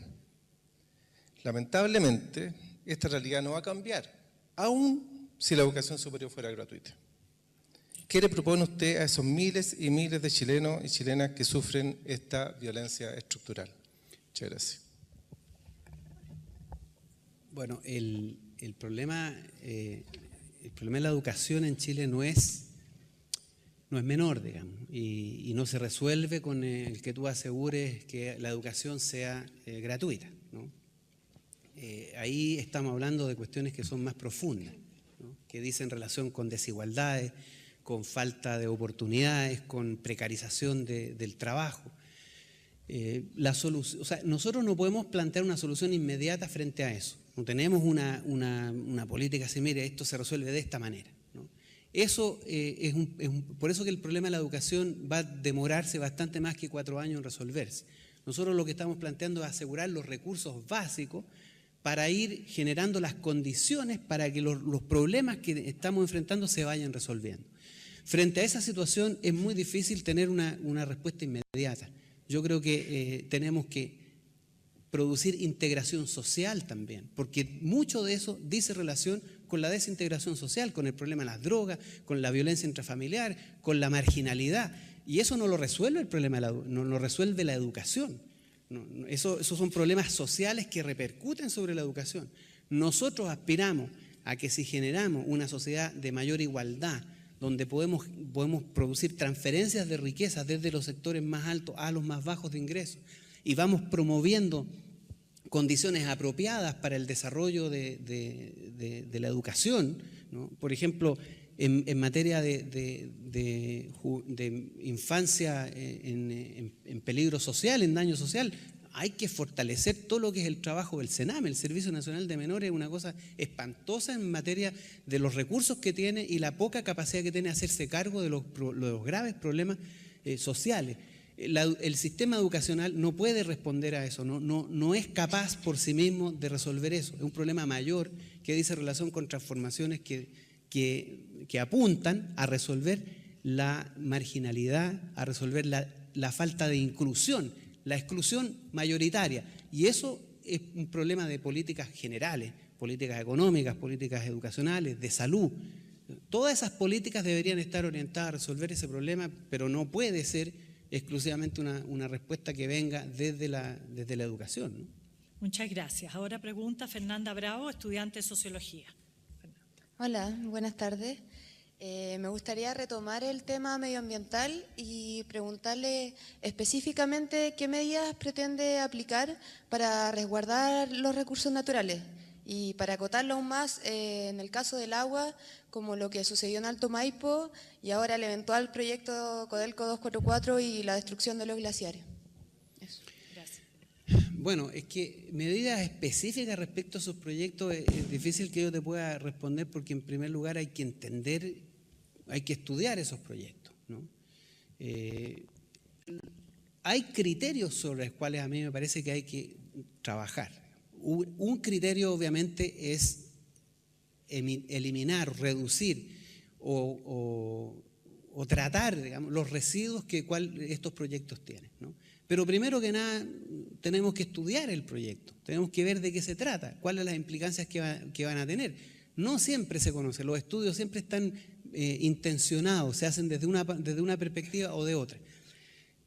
Lamentablemente, esta realidad no va a cambiar, aun si la educación superior fuera gratuita. ¿Qué le propone usted a esos miles y miles de chilenos y chilenas que sufren esta violencia estructural? Muchas gracias. Bueno, el problema de la educación en Chile no es menor, digamos, y no se resuelve con el que tú asegures que la educación sea gratuita, ¿no? Ahí estamos hablando de cuestiones que son más profundas, ¿no? Que dicen relación con desigualdades, con falta de oportunidades, con precarización del trabajo. Nosotros no podemos plantear una solución inmediata frente a eso. No tenemos una política así, mire, esto se resuelve de esta manera, ¿no? Eso por eso que el problema de la educación va a demorarse bastante más que 4 años en resolverse. Nosotros lo que estamos planteando es asegurar los recursos básicos para ir generando las condiciones para que los problemas que estamos enfrentando se vayan resolviendo. Frente a esa situación es muy difícil tener una respuesta inmediata. Yo creo que tenemos que producir integración social también, porque mucho de eso dice relación con la desintegración social, con el problema de las drogas, con la violencia intrafamiliar, con la marginalidad. Y eso no lo resuelve el problema, no lo resuelve la educación. Esos son problemas sociales que repercuten sobre la educación. Nosotros aspiramos a que si generamos una sociedad de mayor igualdad, donde podemos producir transferencias de riqueza desde los sectores más altos a los más bajos de ingresos y vamos promoviendo condiciones apropiadas para el desarrollo de la educación, ¿no? Por ejemplo, en materia de infancia en peligro social, en daño social, hay que fortalecer todo lo que es el trabajo del CENAME. El Servicio Nacional de Menores es una cosa espantosa en materia de los recursos que tiene y la poca capacidad que tiene de hacerse cargo de los graves problemas sociales. El sistema educacional no puede responder a eso, no es capaz por sí mismo de resolver eso. Es un problema mayor que dice relación con transformaciones que apuntan a resolver la marginalidad, a resolver la falta de inclusión, la exclusión mayoritaria. Y eso es un problema de políticas generales, políticas económicas, políticas educacionales, de salud. Todas esas políticas deberían estar orientadas a resolver ese problema, pero no puede ser exclusivamente una respuesta que venga desde la educación, ¿no? Muchas gracias. Ahora pregunta Fernanda Bravo, estudiante de Sociología. Hola, buenas tardes. Me gustaría retomar el tema medioambiental y preguntarle específicamente qué medidas pretende aplicar para resguardar los recursos naturales y para acotarlo aún más en el caso del agua, como lo que sucedió en Alto Maipo y ahora el eventual proyecto Codelco 244 y la destrucción de los glaciares. Eso. Gracias. Bueno, es que medidas específicas respecto a esos proyectos es difícil que yo te pueda responder porque en primer lugar hay que entender hay que estudiar esos proyectos, ¿no? Hay criterios sobre los cuales a mí me parece que hay que trabajar. Un criterio obviamente es eliminar, reducir o tratar, digamos, los residuos que estos proyectos tienen, ¿no? Pero primero que nada tenemos que estudiar el proyecto, tenemos que ver de qué se trata, cuáles son las implicancias que van a tener. No siempre se conoce, los estudios siempre están intencionados, se hacen desde una perspectiva o de otra.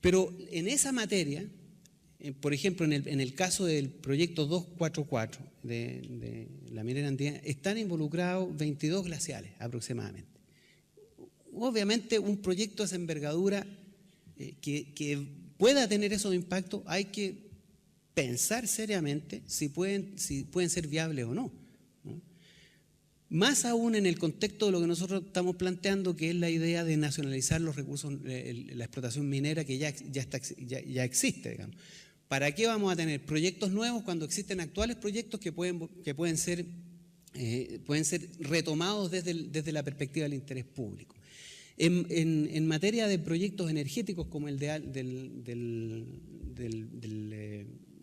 Pero en esa materia, por ejemplo, en el caso del proyecto 244 de la minera andina, están involucrados 22 glaciales aproximadamente. Obviamente un proyecto de esa envergadura que pueda tener esos impactos, hay que pensar seriamente si pueden ser viables o no, ¿no? Más aún en el contexto de lo que nosotros estamos planteando, que es la idea de nacionalizar los recursos, la explotación minera que ya existe, digamos. ¿Para qué vamos a tener proyectos nuevos cuando existen actuales proyectos que pueden ser retomados desde la perspectiva del interés público? En materia de proyectos energéticos como el del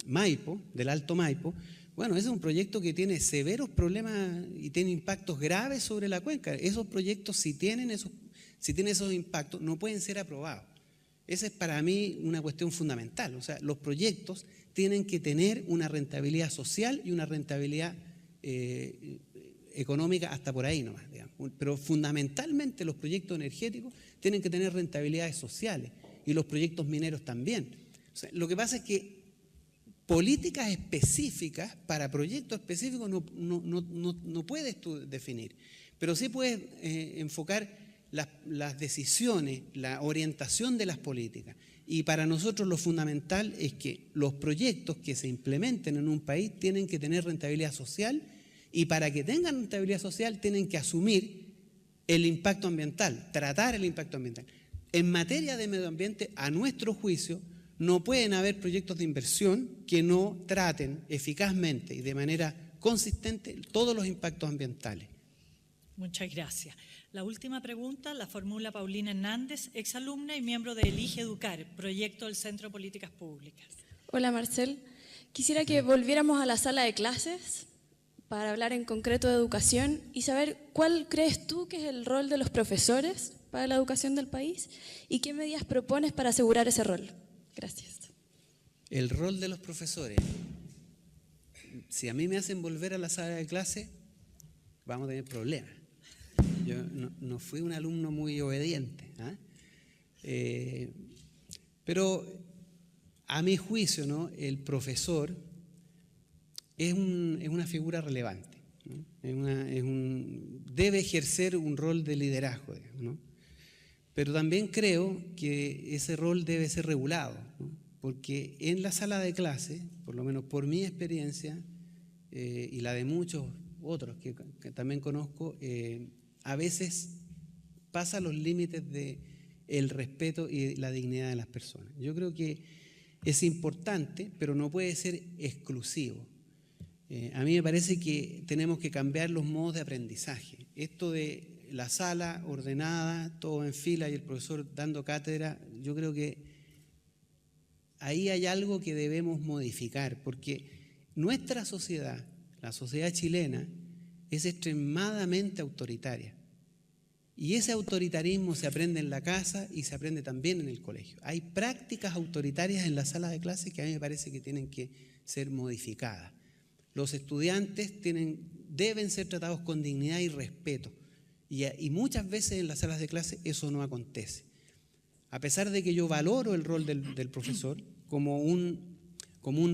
Maipo, del Alto Maipo, bueno, ese es un proyecto que tiene severos problemas y tiene impactos graves sobre la cuenca. Esos proyectos, si tienen esos impactos, no pueden ser aprobados. Esa es para mí una cuestión fundamental. O sea, los proyectos tienen que tener una rentabilidad social y una rentabilidad económica hasta por ahí nomás, digamos. Pero fundamentalmente los proyectos energéticos tienen que tener rentabilidades sociales y los proyectos mineros también. O sea, lo que pasa es que políticas específicas para proyectos específicos no puedes tú definir, pero sí puedes enfocar las decisiones, la orientación de las políticas. Y para nosotros lo fundamental es que los proyectos que se implementen en un país tienen que tener rentabilidad social, y para que tengan rentabilidad social tienen que asumir el impacto ambiental, tratar el impacto ambiental. En materia de medio ambiente, a nuestro juicio, no pueden haber proyectos de inversión que no traten eficazmente y de manera consistente todos los impactos ambientales. Muchas gracias. La última pregunta la formula Paulina Hernández, exalumna y miembro de Elige Educar, proyecto del Centro de Políticas Públicas. Hola Marcel, quisiera que volviéramos a la sala de clases para hablar en concreto de educación y saber cuál crees tú que es el rol de los profesores para la educación del país y qué medidas propones para asegurar ese rol. Gracias. El rol de los profesores. Si a mí me hacen volver a la sala de clase, vamos a tener problemas. Yo no fui un alumno muy obediente, ¿eh? Pero a mi juicio, ¿no?, el profesor es una figura relevante, ¿no? Debe ejercer un rol de liderazgo, digamos, ¿no? Pero también creo que ese rol debe ser regulado, ¿no? Porque en la sala de clase, por lo menos por mi experiencia y la de muchos otros que también conozco, a veces pasa los límites del respeto y la dignidad de las personas. Yo creo que es importante, pero no puede ser exclusivo. A mí me parece que tenemos que cambiar los modos de aprendizaje. Esto de la sala ordenada, todo en fila y el profesor dando cátedra, yo creo que ahí hay algo que debemos modificar, porque nuestra sociedad, la sociedad chilena, es extremadamente autoritaria. Y ese autoritarismo se aprende en la casa y se aprende también en el colegio. Hay prácticas autoritarias en la sala de clases que a mí me parece que tienen que ser modificadas. Los estudiantes deben ser tratados con dignidad y respeto. Y muchas veces en las salas de clase eso no acontece. A pesar de que yo valoro el rol del profesor como un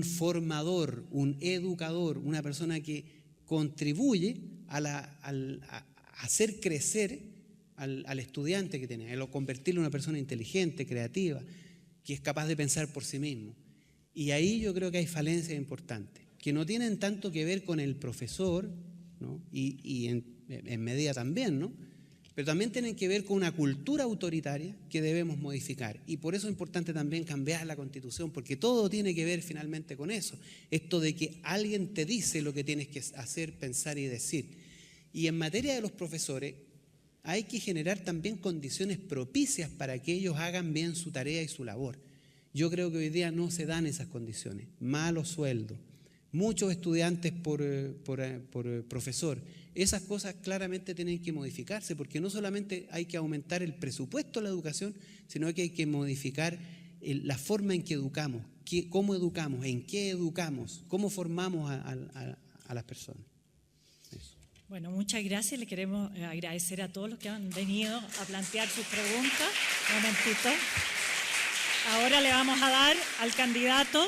formador, un educador, una persona que contribuye a hacer crecer al estudiante que tiene, a convertirlo en una persona inteligente, creativa, que es capaz de pensar por sí mismo. Y ahí yo creo que hay falencias importantes, que no tienen tanto que ver con el profesor, ¿no?, y en medida también, ¿no?, pero también tienen que ver con una cultura autoritaria que debemos modificar. Y por eso es importante también cambiar la Constitución, porque todo tiene que ver finalmente con eso. Esto de que alguien te dice lo que tienes que hacer, pensar y decir. Y en materia de los profesores, hay que generar también condiciones propicias para que ellos hagan bien su tarea y su labor. Yo creo que hoy día no se dan esas condiciones. Malos sueldos, muchos estudiantes por profesor. Esas cosas claramente tienen que modificarse, porque no solamente hay que aumentar el presupuesto de la educación, sino que hay que modificar la forma en que educamos, cómo educamos, en qué educamos, cómo formamos a las personas. Eso. Bueno, muchas gracias. Le queremos agradecer a todos los que han venido a plantear sus preguntas. Un momentito. Ahora le vamos a dar al candidato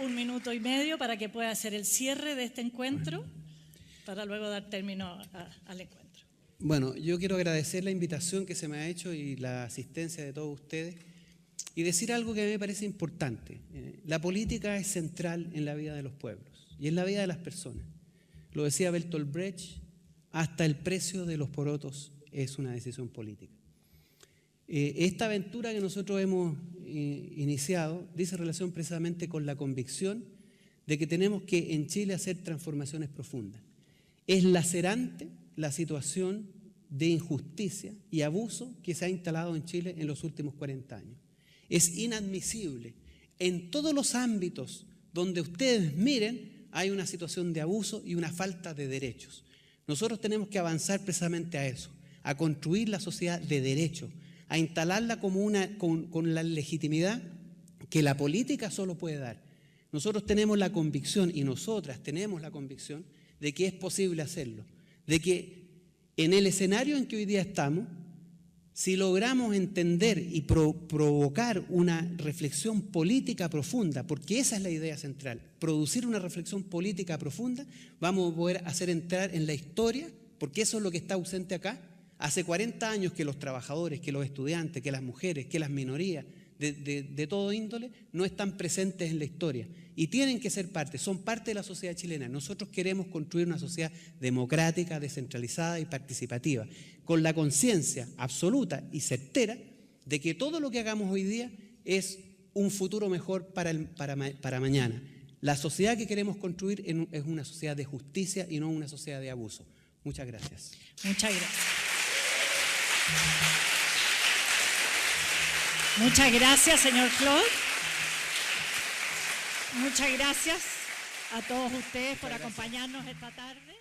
1 minuto y medio para que pueda hacer el cierre de este encuentro, para luego dar término al encuentro. Bueno, yo quiero agradecer la invitación que se me ha hecho y la asistencia de todos ustedes y decir algo que a mí me parece importante. La política es central en la vida de los pueblos y en la vida de las personas. Lo decía Bertolt Brecht, hasta el precio de los porotos es una decisión política. Esta aventura que nosotros hemos iniciado dice relación precisamente con la convicción de que tenemos que en Chile hacer transformaciones profundas. Es lacerante la situación de injusticia y abuso que se ha instalado en Chile en los últimos 40 años. Es inadmisible. En todos los ámbitos donde ustedes miren hay una situación de abuso y una falta de derechos. Nosotros tenemos que avanzar precisamente a eso, a construir la sociedad de derecho, a instalarla como con la legitimidad que la política solo puede dar. Nosotros tenemos la convicción, y nosotras tenemos la convicción, de que es posible hacerlo, de que en el escenario en que hoy día estamos, si logramos entender y provocar una reflexión política profunda, porque esa es la idea central, producir una reflexión política profunda, vamos a poder hacer entrar en la historia, porque eso es lo que está ausente acá. Hace 40 años que los trabajadores, que los estudiantes, que las mujeres, que las minorías de todo índole no están presentes en la historia y tienen que ser parte, son parte de la sociedad chilena. Nosotros queremos construir una sociedad democrática, descentralizada y participativa, con la conciencia absoluta y certera de que todo lo que hagamos hoy día es un futuro mejor para mañana. La sociedad que queremos construir es una sociedad de justicia y no una sociedad de abuso. Muchas gracias. Muchas gracias. Muchas gracias, señor Claude. Muchas gracias a todos ustedes por acompañarnos esta tarde.